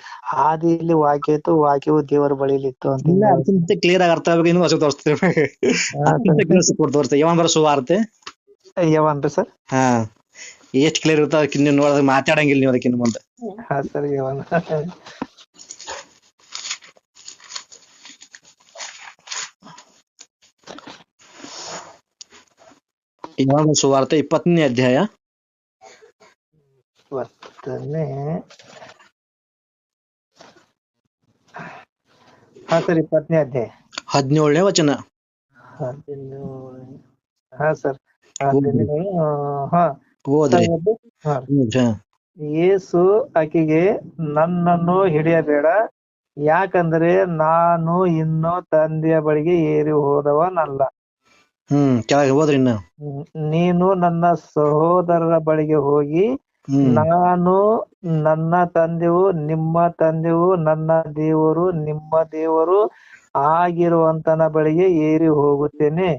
ಆದಿಯಲ್ಲಿ ವಾಕ್ಯ ಇತ್ತು, ವಾಕ್ಯವು ದೇವರ ಬಳಿಲಿ ಇತ್ತು ಅಂತ ಕ್ಲಿಯರ್ ಆಗಿ ಅರ್ಥ ಆಗ್ಬೇಕು. ಇನ್ನು ಹೊಸ ತೋರಿಸ್ತೇವೆ. ಯಾವಾಗ ಬರೋ ಸುವಾರ್ತೆ ಯಾವನ್ರಿ ಸರ್? ಎಷ್ಟ್ ಕ್ಲಿಯರ್ ಇರ್ತಾವ ನೀವು ನೋಡಿದಾಗ ಮಾತಾಡಂಗಿಲ್ಲ ನೀವು ಅದಕ್ಕಿಂತ ಮುಂದೆ. ಸರ್ ಯಾವನ್ ಯಾವಾಗ ಸುವಾರ್ತೆ 20ನೇ ಅಧ್ಯಾಯ 20ನೇ ಸರ್ 20ನೇ ಅಧ್ಯಾಯ 17ನೇ ವಚನ. ಸರ್ ಹೋದ್ರಿ. ಯೇಸು ಆಕೆಗೆ, ನನ್ನನ್ನು ಹಿಡಿಯಬೇಡ, ಯಾಕಂದ್ರೆ ನಾನು ಇನ್ನೂ ತಂದೆಯ ಬಳಿಗೆ ಏರಿ ಹೋದವನಲ್ಲ. ಕೆಳಗೆ ಹೋದ್ರಿ. ನೀನು ನನ್ನ ಸಹೋದರರ ಬಳಿಗೆ ಹೋಗಿ, ನಾನು ನನ್ನ ತಂದೆಯು ನಿಮ್ಮ ತಂದೆಯು ನನ್ನ ದೇವರು ನಿಮ್ಮ ದೇವರು ಆಗಿರುವಂತನ ಬಳಿಗೆ ಏರಿ ಹೋಗುತ್ತೇನೆ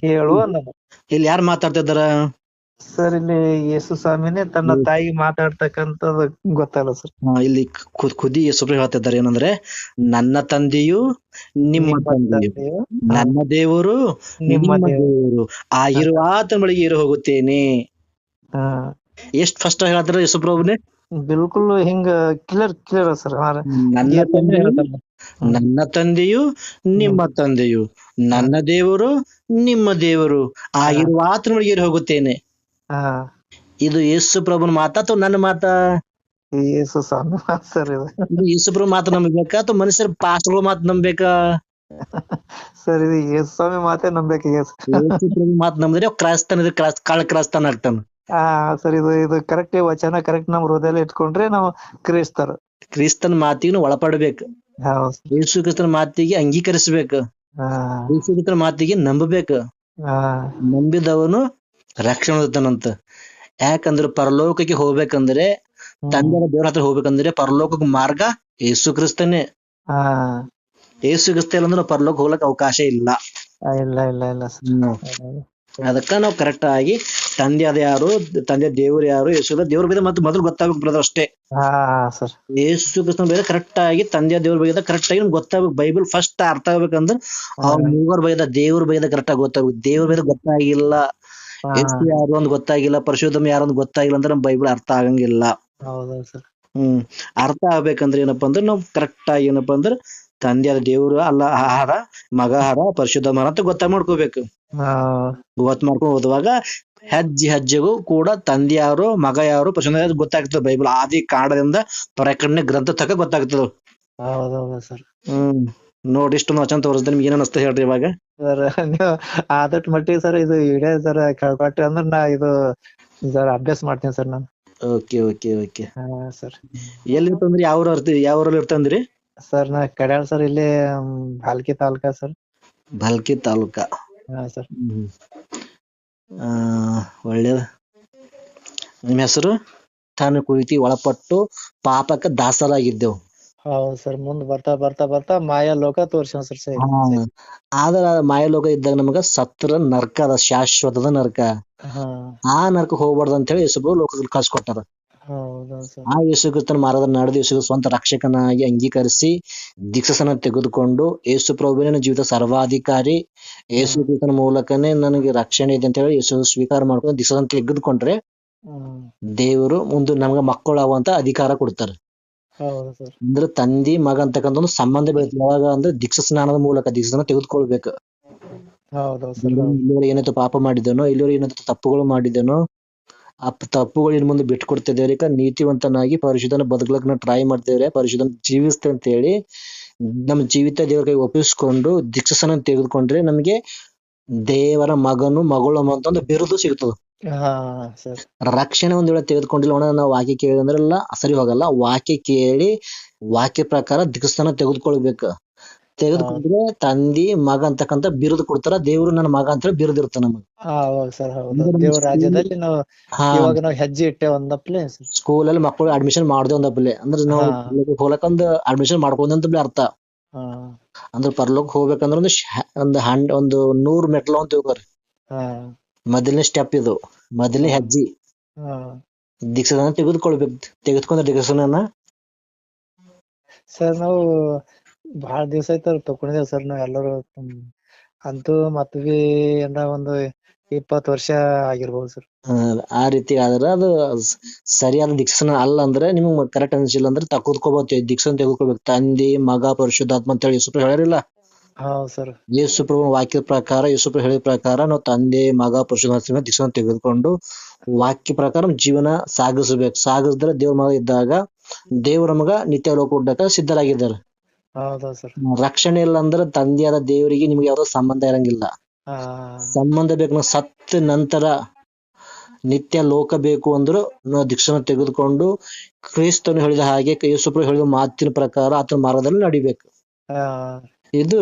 ಹೇಳು ಅನ್ನೋದು. ಇಲ್ಲಿ ಯಾರು ಮಾತಾಡ್ತಿದ್ದಾರ ಸರ್? ಇಲ್ಲಿ ಯೇಸು ಸ್ವಾಮಿನೇ ತನ್ನ ತಾಯಿಗೆ ಮಾತಾಡ್ತಕ್ಕಂಥದ್ದು ಗೊತ್ತಲ್ಲ ಸರ್. ಇಲ್ಲಿ ಖುದಿ ಯೇಸು ಹೇಳ್ತಿದ್ದಾರೆ ಏನಂದ್ರೆ, ನನ್ನ ತಂದೆಯು ನಿಮ್ಮ ತಂದೆಯು, ನನ್ನ ದೇವರು ನಿಮ್ಮ ದೇವರು ಆಗಿರುವ ಆತನ ಬಳಿಗೆ ಏರಿ ಹೋಗುತ್ತೇನೆ. ಎಷ್ಟ್ ಫಸ್ಟ್ ಹೇಳ್ತಾರ ಯೇಸು ಪ್ರಭುನೇ? ಬಿಲ್ಕುಲ್ ಹಿಂಗ ಕ್ಲಿಯರ್ ಸರ್. ನನ್ನ ತಂದೆಯು ನಿಮ್ಮ ತಂದೆಯು ನನ್ನ ದೇವರು ನಿಮ್ಮ ದೇವರು ಆಗಿರುವ ಆತನೊಳಗೆ ಹೋಗುತ್ತೇನೆ. ಹಾ ಇದು ಯೇಸು ಪ್ರಭುನ ಮಾತಾ ಅಥವಾ ನನ್ನ ಮಾತಾ? ಯೇಸು ಸ್ವಾಮಿ ಮಾತ್ ಸರ್ ಇದು. ಇದು ಯೇಸು ಪ್ರಭು ಮಾತು ನಂಬಬೇಕಾ ಅಥವಾ ಮನುಷ್ಯರ ಪಾಸ್ಟರ್ಗಳ ಮಾತು ನಂಬೇಕಾ? ಸರ್ ಇದು ಯೇಸು ಸ್ವಾಮಿ ಮಾತೇ ನಂಬೇಕು. ಯೇಸು ಪ್ರಭು ಮಾತು ನಂಬಿದ್ರೆ ಕ್ರೈಸ್ತನ ಕಾಳ ಕ್ರೈಸ್ತನ ಆಗ್ತಾನ. ಹಾ ಸರ್ ಇದು ಕರೆಕ್ಟ್ ವಚನ ಕರೆಕ್ಟ್ ನಮ್ ಹೃದಯ ಇಟ್ಕೊಂಡ್ರೆ ನಾವು ಕ್ರೈಸ್ತರು. ಕ್ರಿಸ್ತನ ಮಾತಿಗೆ ಒಳಪಡ್ಬೇಕು. ಹೌದು. ಯೇಸು ಕ್ರಿಸ್ತನ ಮಾತಿಗೆ ಅಂಗೀಕರಿಸ್ಬೇಕು. ಹಾ ಯೇಸು ಕ್ರಿಸ್ತನ ಮಾತಿಗೆ ನಂಬಬೇಕು. ಹಾ ನಂಬಿದವನು ರಕ್ಷಣೆ ಹೊಂದುತ್ತಾನಂತ. ಯಾಕಂದ್ರೆ ಪರಲೋಕಕ್ಕೆ ಹೋಗ್ಬೇಕಂದ್ರೆ ತಂದೆಯ ದೇವರ ಹತ್ರ ಹೋಗ್ಬೇಕಂದ್ರೆ ಪರಲೋಕಕ್ಕೆ ಮಾರ್ಗ ಯೇಸು ಕ್ರಿಸ್ತನೇ. ಹಾ ಯೇಸು ಕ್ರಿಸ್ತ ಇಲ್ಲ ಅಂದ್ರೆ ಪರಲೋಕ ಹೋಗ್ಲಕ್ ಅವಕಾಶ ಇಲ್ಲ. ಇಲ್ಲ ಇಲ್ಲ ಇಲ್ಲ ಸರ್. ಅದಕ್ಕ ನಾವು ಕರೆಕ್ಟ್ ಆಗಿ ತಂದೆ ಅದ ಯಾರು, ತಂದೆ ದೇವ್ರು ಯಾರು, ಯೇಸು ದೇವ್ರ ಬಗ್ಗೆ ಮತ್ತೆ ಮೊದಲು ಗೊತ್ತಾಗ್ಬೇಕು ಬ್ರದರ್ ಅಷ್ಟೇ. ಹಾ ಸರ್. ಯೇಸು ಕ್ರಿಸ್ತನ ಬಗ್ಗೆ ಕರೆಕ್ಟ್ ಆಗಿ ತಂದೆಯ ದೇವ್ರ ಬಗ್ಗೆ ಕರೆಕ್ಟ್ ಆಗಿ ಗೊತ್ತಾಗ್ಬೇಕು. ಬೈಬಲ್ ಫಸ್ಟ್ ಅರ್ಥ ಆಗ್ಬೇಕಂದ್ರೆ ಅವ್ರ ಮೂವರ್ ಬಗ್ಗೆ ದೇವ್ರ ಬಗ್ಗೆ ಕರೆಕ್ಟ್ ಆಗಿ ಗೊತ್ತಾಗ್ಬೇಕು. ದೇವ್ರ ಬಗ್ಗೆ ಗೊತ್ತಾಗಿಲ್ಲ, ಯೇಸು ಯಾರು ಅಂತ ಗೊತ್ತಾಗಿಲ್ಲ, ಪರಿಶುದ್ಧಮ ಯಾರು ಅಂತ ಗೊತ್ತಾಗಿಲ್ಲ ಅಂದ್ರೆ ನಮ್ ಬೈಬಲ್ ಅರ್ಥ ಆಗಂಗಿಲ್ಲ. ಹೌದಾ ಸರ್. ಅರ್ಥ ಆಗ್ಬೇಕಂದ್ರೆ ಏನಪ್ಪಾ ಅಂದ್ರೆ ನಾವು ಕರೆಕ್ಟ್ ಆಗಿ ಏನಪ್ಪಾ ಅಂದ್ರೆ ತಂದೆಯಾದ ದೇವ್ರು ಅಲ್ಲ ಆಹಾರ, ಮಗ ಆಹಾರ, ಪರಿಶುದ್ಧ ಮರ ಅಂತ ಗೊತ್ತಾಗ್ ಮಾಡ್ಕೋಬೇಕು. ಮಾಡ್ಕೊಂಡು ಹೋದುವಾಗ ಹೆಜ್ಜೆಗೂ ಕೂಡ ತಂದೆ ಯಾರು, ಮಗ ಯಾರು, ಪರಿಶುದ್ಧ ಗೊತ್ತಾಗ್ತದೆ. ಬೈಬಲ್ ಆದಿ ಕಾಂಡದಿಂದ ಪ್ರಕಟಣೆ ಗ್ರಂಥ ತಕ ಗೊತ್ತಾಗ್ತದ. ಹೌದೌದು ಸರ್. ನೋಡಿ ಇಷ್ಟು ವಚನ ತೋರಿಸ್ದೆ ನಿಮ್ಗೆ ಏನ್ ಅನಿಸ್ತ ಹೇಳ್ರಿ ಇವಾಗ? ಸರ್ ನೀವು ಆದಷ್ಟು ಮಟ್ಟಿಗೆ ಸರ್ ಇದು ವಿಡಿಯೋ ಸರ್ ಕೇಳ್ಕೊಟ್ರಿ ಅಂದ್ರೆ ನಾ ಇದು ಸರ್ ಅಭ್ಯಾಸ ಮಾಡ್ತೀನಿ ಸರ್ ನಾನು. Okay okay okay. ಸರ್ ಎಲ್ಲಿ ಇರ್ತಂದ್ರಿ? ಯಾವ ಊರಲ್ಲಿ ಇರ್ತಂದ್ರಿ? ಸರ್ ನಾ ಕಡ್ಯಾಳ ಸರ್, ಇಲ್ಲಿ ಭಾಲ್ಕಿ ತಾಲೂಕಾ ಸರ್. ಭಾಲ್ಕಿ ತಾಲೂಕಾ. ಸರ್. ಒಳ್ಳೇದ. ನಿಮ್ಮ ಹೆಸರು? ತಾನು ಕುರಿತಿ ಒಳಪಟ್ಟು ಪಾಪಕ್ಕೆ ದಾಸರಾಗಿದ್ದೆವು. ಹೌದು ಸರ್. ಮುಂದ್ ಬರ್ತಾ ಬರ್ತಾ ಬರ್ತಾ ಮಾಯಾ ಲೋಕ ತೋರ್ಸ ಸರ್. ಆದ್ರ ಮಾಯಲೋಕ ಇದ್ದಾಗ ನಮಗ ಸತ್ರ ನರ್ಕ ಅದ, ಶಾಶ್ವತದ ನರ್ಕ. ಆ ನರ್ಕ ಹೋಗ್ಬಾರ್ದು ಅಂತ ಹೇಳಿ ಯೇಸು ಲೋಕದಲ್ಲಿ ಕಳ್ಸಿಕೊಟ್ಟಾರ. ಆ ಯೇಸು ಕ್ರಿಸ್ತನ ಮಾರ್ಗದ ನಡೆದು ಯೇಸು ಸ್ವಂತ ರಕ್ಷಕನಾಗಿ ಅಂಗೀಕರಿಸಿ ದೀಕ್ಷಾಸನ ತೆಗೆದುಕೊಂಡು ಯೇಸು ಪ್ರಭುವಿನ ಜೀವಿತ ಸರ್ವಾಧಿಕಾರಿ, ಯೇಸು ಕ್ರಿಸ್ತನ ಮೂಲಕನೇ ನನಗೆ ರಕ್ಷಣೆ ಇದೆ ಅಂತ ಹೇಳಿ ಯೇಸು ಸ್ವೀಕಾರ ಮಾಡ್ಕೊಂಡು ದೀಕ್ಷಾಸನ ತೆಗೆದುಕೊಂಡ್ರೆ ದೇವರು ಮುಂದೆ ನಮ್ಗ ಮಕ್ಕಳು ಆಗುವಂತ ಅಧಿಕಾರ ಕೊಡ್ತಾರೆ. ಅಂದ್ರೆ ತಂದಿ ಮಗ ಅಂತಕ್ಕಂಥ ಒಂದು ಸಂಬಂಧ ಬೆಳೆಯುತ್ತೆ. ಯಾವಾಗ ಅಂದ್ರೆ ದೀಕ್ಷಾ ಸ್ನಾನದ ಮೂಲಕ ದೀಕ್ಷಾಸನ ತೆಗೆದುಕೊಳ್ಬೇಕು. ಇಲ್ಲಿವರೆಗೆ ಏನಾಯ್ತು ಪಾಪ ಮಾಡಿದನೋ, ಇಲ್ಲಿವರೆಗೆ ಏನಾಯ್ತು ತಪ್ಪುಗಳು ಮಾಡಿದನೋ, ಆ ತಪ್ಪುಗಳು ಇನ್ ಮುಂದೆ ಬಿಟ್ಟು ಕೊಡ್ತಿದ್ದೇವೆ. ನೀತಿವಂತನಾಗಿ ಪರಿಶುದ್ಧನ ಬದುಕಲಕ್ ನಾವು ಟ್ರೈ ಮಾಡ್ತೇವ್ರೆ, ಪರಿಶುದ್ಧನ ಜೀವಿಸ್ತೇವೆ ಅಂತ ಹೇಳಿ ನಮ್ಮ ಜೀವಿತ ದೇವರ ಕೈ ಒಪ್ಪಿಸ್ಕೊಂಡು ದೀಕ್ಷಾಸನ ತೆಗೆದುಕೊಂಡ್ರೆ ನಮ್ಗೆ ದೇವರ ಮಗನು ಮಗಳು ಅಂತ ಒಂದು ಬಿರುದು ಸಿಗ್ತದೆ. ರಕ್ಷಣೆ ಒಂದ್ ವೇಳೆ ತೆಗೆದುಕೊಂಡಿಲ್ಲ ನಾವು ವಾಕ್ಯ ಕೇಳಿ ಅಂದ್ರೆಲ್ಲ ಸರಿ ಹೋಗಲ್ಲ. ವಾಕ್ಯ ಕೇಳಿ ವಾಕ್ಯ ಪ್ರಕಾರ ದೀಕ್ಷಾಸನ ತೆಗೆದುಕೊಳ್ಬೇಕು. ತೆಗೆದುಕೊಂಡ್ರೆ ತಂದಿ ಮಗ ಅಂತಕ್ಕಂತ ಬಿರುದು ಕೊಡ್ತಾರ. ದೇವ್ರು ನನ್ನ ಮಗ ಅಂತ ಹೇಳಿ ಬಿರುದು ಇರ್ತ ನಮಗ್. ದೇವರ ರಾಜ್ಯದಲ್ಲಿ ನಾವು ಹೆಜ್ಜೆ ಇಟ್ಟೆ ಒಂದಪ್ಲೆ ಸ್ಕೂಲಲ್ಲಿ ಮಕ್ಕಳು ಅಡ್ಮಿಷನ್ ಮಾಡ್ದೆ ಒಂದಪ್ಲೆ ಅಂದ್ರೆ ನಾವು ಹೋಗ್ಲಕ್ಕೊಂದು ಅಡ್ಮಿಷನ್ ಮಾಡ್ಕೊಂಡಂತಪ್ಲೆ ಅರ್ಥ. ಅಂದ್ರೆ ಪರ್ಲೋಕ್ ಹೋಗ್ಬೇಕಂದ್ರೆ ಒಂದು 100 ಮೆಟ್ಲು ಅಂತ ಹೋಗ್ರಿ. ಮೊದಲನೇ ಸ್ಟೆಪ್ ಇದು, ಮೊದಲನೇ ಹೆಜ್ಜೆ ದೀಕ್ಷಾಸನ ತೆಗೆದುಕೊಳ್ಬೇಕು. ತೆಗೆದುಕೊಂಡ್ರೆ ದೀಕ್ಷಾಸನ ಸರ್ ನಾವು ಬಹಳ ದಿವಸ ಆಯ್ತು ತಕೊಂಡಿದ್ದೇವೆ ಸರ್. ನಾವ್ ಎಲ್ಲರೂ ಅಂತೂ ಮತ್ವಿ ಒಂದು 20 ವರ್ಷ ಆಗಿರ್ಬೋದು ಸರ್. ಆ ರೀತಿ ಆದ್ರೆ ಅದು ಸರಿಯಾದ ದೀಕ್ಷಾಸನ ಅಲ್ಲ. ಅಂದ್ರೆ ನಿಮ್ಗ್ ಕರೆಕ್ಟ್ ಅನ್ಸಿಲ್ಲ ಅಂದ್ರೆ ತೆಗೆದುಕೋಬಹುದು. ದೀಕ್ಷಾಸನ ತೆಗೆದುಕೋಬೇಕು. ತಂದೆ ಮಗ ಪರಿಶುದ್ಧಾತ್ಮ ಅಂತ ಹೇಳಿ ಯೇಸು ಹೇಳಿರಲಿಲ್ಲ? ಹೌದು ಸರ್. ಯೇಸು ಪ್ರಭು ವಾಕ್ಯದ ಪ್ರಕಾರ, ಯೇಸು ಹೇಳಿದ ಪ್ರಕಾರ ನಾವು ತಂದೆ ಮಗ ಪರಿಶುದ್ಧಾತ್ಮ ದೀಕ್ಷಾಸನ ತೆಗೆದುಕೊಂಡು ವಾಕ್ಯ ಪ್ರಕಾರ ಜೀವನ ಸಾಗಿಸ್ಬೇಕು. ಸಾಗಿಸಿದ್ರೆ ದೇವ್ರ ಮಗ ಇದ್ದಾಗ ದೇವ್ರ ಮಗ ನಿತ್ಯ ಲೋಕ ಹುಡ್ಡಕ ಸಿದ್ಧರಾಗಿದ್ದಾರೆ. ರಕ್ಷಣೆ ಇಲ್ಲ ಅಂದ್ರೆ ತಂದೆಯಾದ ದೇವರಿಗೆ ನಿಮ್ಗೆ ಯಾವ್ದೋ ಸಂಬಂಧ ಇರಂಗಿಲ್ಲ. ಸಂಬಂಧ ಬೇಕು. ಸತ್ತ ನಂತರ ನಿತ್ಯ ಲೋಕ ಬೇಕು ಅಂದ್ರು ನಾವು ದೀಕ್ಷಾಸನ ತೆಗೆದುಕೊಂಡು ಕ್ರಿಸ್ತನು ಹೇಳಿದ ಹಾಗೆ ಯೇಸು ಹೇಳಿದ ಮಾತಿನ ಪ್ರಕಾರ ಆತನ ಮಾರ್ಗದಲ್ಲಿ ನಡಿಬೇಕು. ಇದು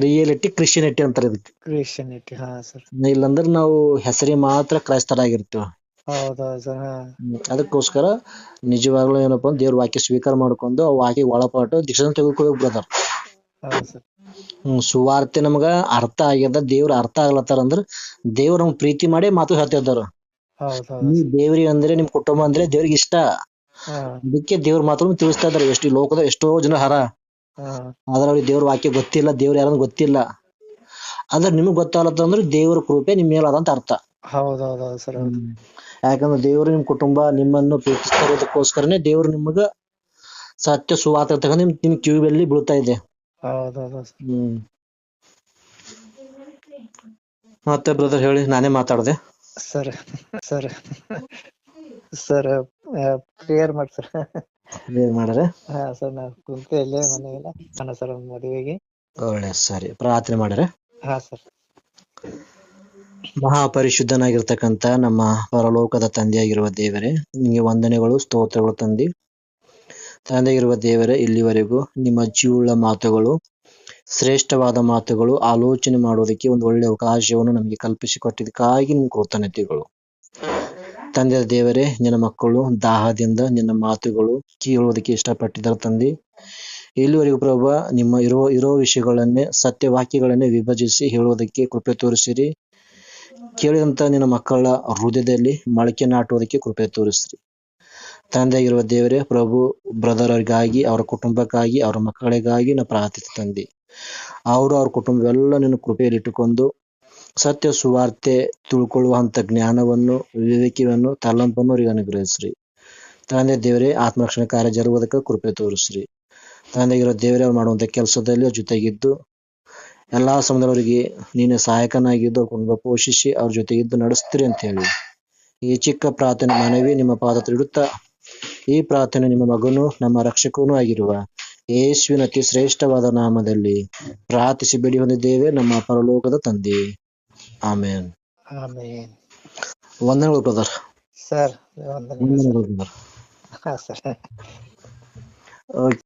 ರಿಯಾಲಿಟಿ ಕ್ರಿಶ್ಚಿಯಾನಿಟಿ ಅಂತಾರೆ ಇದಕ್ಕೆ. ಕ್ರಿಶ್ಚಿಯಾನಿಟಿ. ಇಲ್ಲಾಂದ್ರೆ ನಾವು ಹೆಸರಿಗೆ ಮಾತ್ರ ಕ್ರೈಸ್ತರಾಗಿರ್ತೀವಿ. ಅದಕ್ಕೋಸ್ಕರ ನಿಜವಾಗ್ಲೂ ಏನಪ್ಪಾ ದೇವ್ರ ವಾಕ್ಯ ಸ್ವೀಕಾರ ಮಾಡ್ಕೊಂಡು ಆ ವಾಕ್ಯ ಒಳಪಟ್ಟು ದೀಕ್ಷಾಸನ ತೆಗೆದುಕೊಳ್ಳೋಕೆ ಬ್ರದರ್. ಸುವಾರ್ತೆ ನಮಗ ಅರ್ಥ ಆಗ್ಯದ, ದೇವ್ರ ಅರ್ಥ ಆಗ್ಲತ್ತಾರ ಅಂದ್ರ ದೇವ್ರ ನಮ್ಗ್ ಪ್ರೀತಿ ಮಾಡಿ ಮಾತು ಹೇಳ್ತಿದ್ದಾರ. ದೇವ್ರಿಗೆ ಅಂದ್ರೆ ನಿಮ್ ಕುಟುಂಬ ಅಂದ್ರೆ ದೇವ್ರಿಗೆ ಇಷ್ಟ. ಅದಕ್ಕೆ ದೇವ್ರ ಮಾತು ತಿಳಿಸ್ತಾ ಇದಾರೆ. ಎಷ್ಟು ಲೋಕದ ಎಷ್ಟೋ ಜನ ಹರ, ಆದ್ರೆ ಅವ್ರಿಗೆ ದೇವ್ರ ವಾಕ್ಯ ಗೊತ್ತಿಲ್ಲ, ದೇವ್ರ ಯಾರಂದ್ ಗೊತ್ತಿಲ್ಲ. ಆದ್ರೆ ನಿಮಗ್ ಗೊತ್ತಾಗತ್ತಂದ್ರೆ ದೇವ್ರ ಕೃಪೆ ನಿಮ್ ಮೇಲೆ ಅದಂತ ಅರ್ಥ. ಯಾಕಂದ್ರೆ ದೇವ್ರು ನಿಮ್ ಕುಟುಂಬ ನಿಮ್ಮನ್ನು ಪ್ರೀತಿಸ್ತಾ ಇರೋದಕ್ಕೋಸ್ಕರನೇ ದೇವ್ರು ನಿಮಗ ಸತ್ಯ ಸುವಾರ್ತೆ ನಿಮ್ ಕಿವಿಯಲ್ಲಿ ಬೀಳ್ತಾ ಇದೆ. ಮತ್ತೆ ಬ್ರದರ್ ಹೇಳಿ, ನಾನೇ ಮಾತಾಡ್ದೆ. ಸರ್ ಸರ್ ಸರ್ ಪ್ರೇಯರ್ ಮಾಡಿ ಸರ್. ಏನ್ ಮಾಡ್ರೆ? ಹಾ ಸರ್, ನಾ ಕುಂತೆ ಇಲ್ಲೇ ಮನೆಗೆಲ್ಲ ನಾನು ಸರ್ ಒಂದ್ ಮದುವೆಗೆ. ಒಳ್ಳೆ, ಸರಿ, ಪ್ರಾರ್ಥನೆ ಮಾಡ್ರೆ. ಹಾ ಸರ್. ಮಹಾಪರಿಶುದ್ಧನಾಗಿರ್ತಕ್ಕಂಥ ನಮ್ಮ ಪರಲೋಕದ ತಂದೆಯಾಗಿರುವ ದೇವರೇ, ನಿಮಗೆ ವಂದನೆಗಳು, ಸ್ತೋತ್ರಗಳು ತಂದಿ. ತಂದೆಯಾಗಿರುವ ದೇವರೇ, ಇಲ್ಲಿವರೆಗೂ ನಿಮ್ಮ ಜೀವವುಳ್ಳ ಮಾತುಗಳು, ಶ್ರೇಷ್ಠವಾದ ಮಾತುಗಳು, ಆಲೋಚನೆ ಮಾಡೋದಕ್ಕೆ ಒಂದು ಒಳ್ಳೆ ಅವಕಾಶವನ್ನು ನಮಗೆ ಕಲ್ಪಿಸಿಕೊಟ್ಟಿದ್ದಕ್ಕಾಗಿ ನಿಮ್ಗೆ ಕೃತಜ್ಞತೆಗಳು. ತಂದೆಯ ದೇವರೇ, ನಿನ್ನ ಮಕ್ಕಳು ದಾಹದಿಂದ ನಿನ್ನ ಮಾತುಗಳು ಕೇಳುವುದಕ್ಕೆ ಇಷ್ಟಪಟ್ಟಿದ್ದಾರೆ ತಂದೆ. ಇಲ್ಲಿವರೆಗೂ ಪ್ರಭು ನಿಮ್ಮ ಇರೋ ವಿಷಯಗಳನ್ನೇ, ಸತ್ಯವಾಕ್ಯಗಳನ್ನೇ ವಿಭಜಿಸಿ ಹೇಳುವುದಕ್ಕೆ ಕೃಪೆ ತೋರಿಸಿರಿ. ಕೇಳಿದಂತ ನಿನ್ನ ಮಕ್ಕಳ ಹೃದಯದಲ್ಲಿ ಮೊಳಕೆ ನಾಟುವುದಕ್ಕೆ ಕೃಪೆ ತೋರಿಸ್ರಿ. ತಂದೆಯಾಗಿರುವ ದೇವರೇ ಪ್ರಭು, ಬ್ರದರ್ ಅವರಿಗಾಗಿ, ಅವರ ಕುಟುಂಬಕ್ಕಾಗಿ, ಅವರ ಮಕ್ಕಳಿಗಾಗಿ ನಾ ಪ್ರಾರ್ಥಿಸಿ ತಂದೆ. ಅವರು ಅವ್ರ ಕುಟುಂಬವೆಲ್ಲ ನಿನ್ನ ಕೃಪೆಯಲ್ಲಿ ಇಟ್ಟುಕೊಂಡು ಸತ್ಯ ಸುವಾರ್ತೆ ತಿಳ್ಕೊಳ್ಳುವಂತ ಜ್ಞಾನವನ್ನು, ವಿವೇಕವನ್ನು, ತಲಂಪನ್ನು ಅವರಿಗೆ ಅನುಗ್ರಹಿಸ್ರಿ. ತಂದೆ ದೇವರೇ, ಆತ್ಮರಕ್ಷಣೆ ಕಾರ್ಯ ಜರುವುದಕ್ಕೆ ಕೃಪೆ ತೋರಿಸ್ರಿ. ತಂದೆಗಿರೋ ದೇವರೇ, ಅವ್ರು ಮಾಡುವಂತ ಕೆಲಸದಲ್ಲಿ ಅವ್ರ ಜೊತೆಗಿದ್ದು ಎಲ್ಲಾ ಸಮಯದವರಿಗೆ ನೀನು ಸಹಾಯಕನಾಗಿದ್ದು ಅವ್ರ ಕುಟುಂಬ ಪೋಷಿಸಿ ಅವ್ರ ಜೊತೆಗಿದ್ದು ನಡೆಸ್ತೀರಿ ಅಂತ ಹೇಳಿ ಈ ಚಿಕ್ಕ ಪ್ರಾರ್ಥನೆ ಮನವಿ ನಿಮ್ಮ ಪಾದ ಇಡುತ್ತಾ, ಈ ಪ್ರಾರ್ಥನೆ ನಿಮ್ಮ ಮಗನೂ ನಮ್ಮ ರಕ್ಷಕನೂ ಆಗಿರುವ ಯೇಸುವಿನ ಅತಿ ಶ್ರೇಷ್ಠವಾದ ನಾಮದಲ್ಲಿ ಪ್ರಾರ್ಥಿಸಿ ಬೇಡಿ ಹೊಂದಿದ್ದೇವೆ ನಮ್ಮ ಪರಲೋಕದ ತಂದೆ. ಆಮೇನ್. ಆಮೇನ್. ವಂದನೆಗಳು ಬ್ರದರ್. ಸರ್ ವಂದನೆಗಳು ಸರ್. ವಂದನೆಗಳು ಬ್ರದರ್. ಹಾ ಸರ್. ಓಕೆ.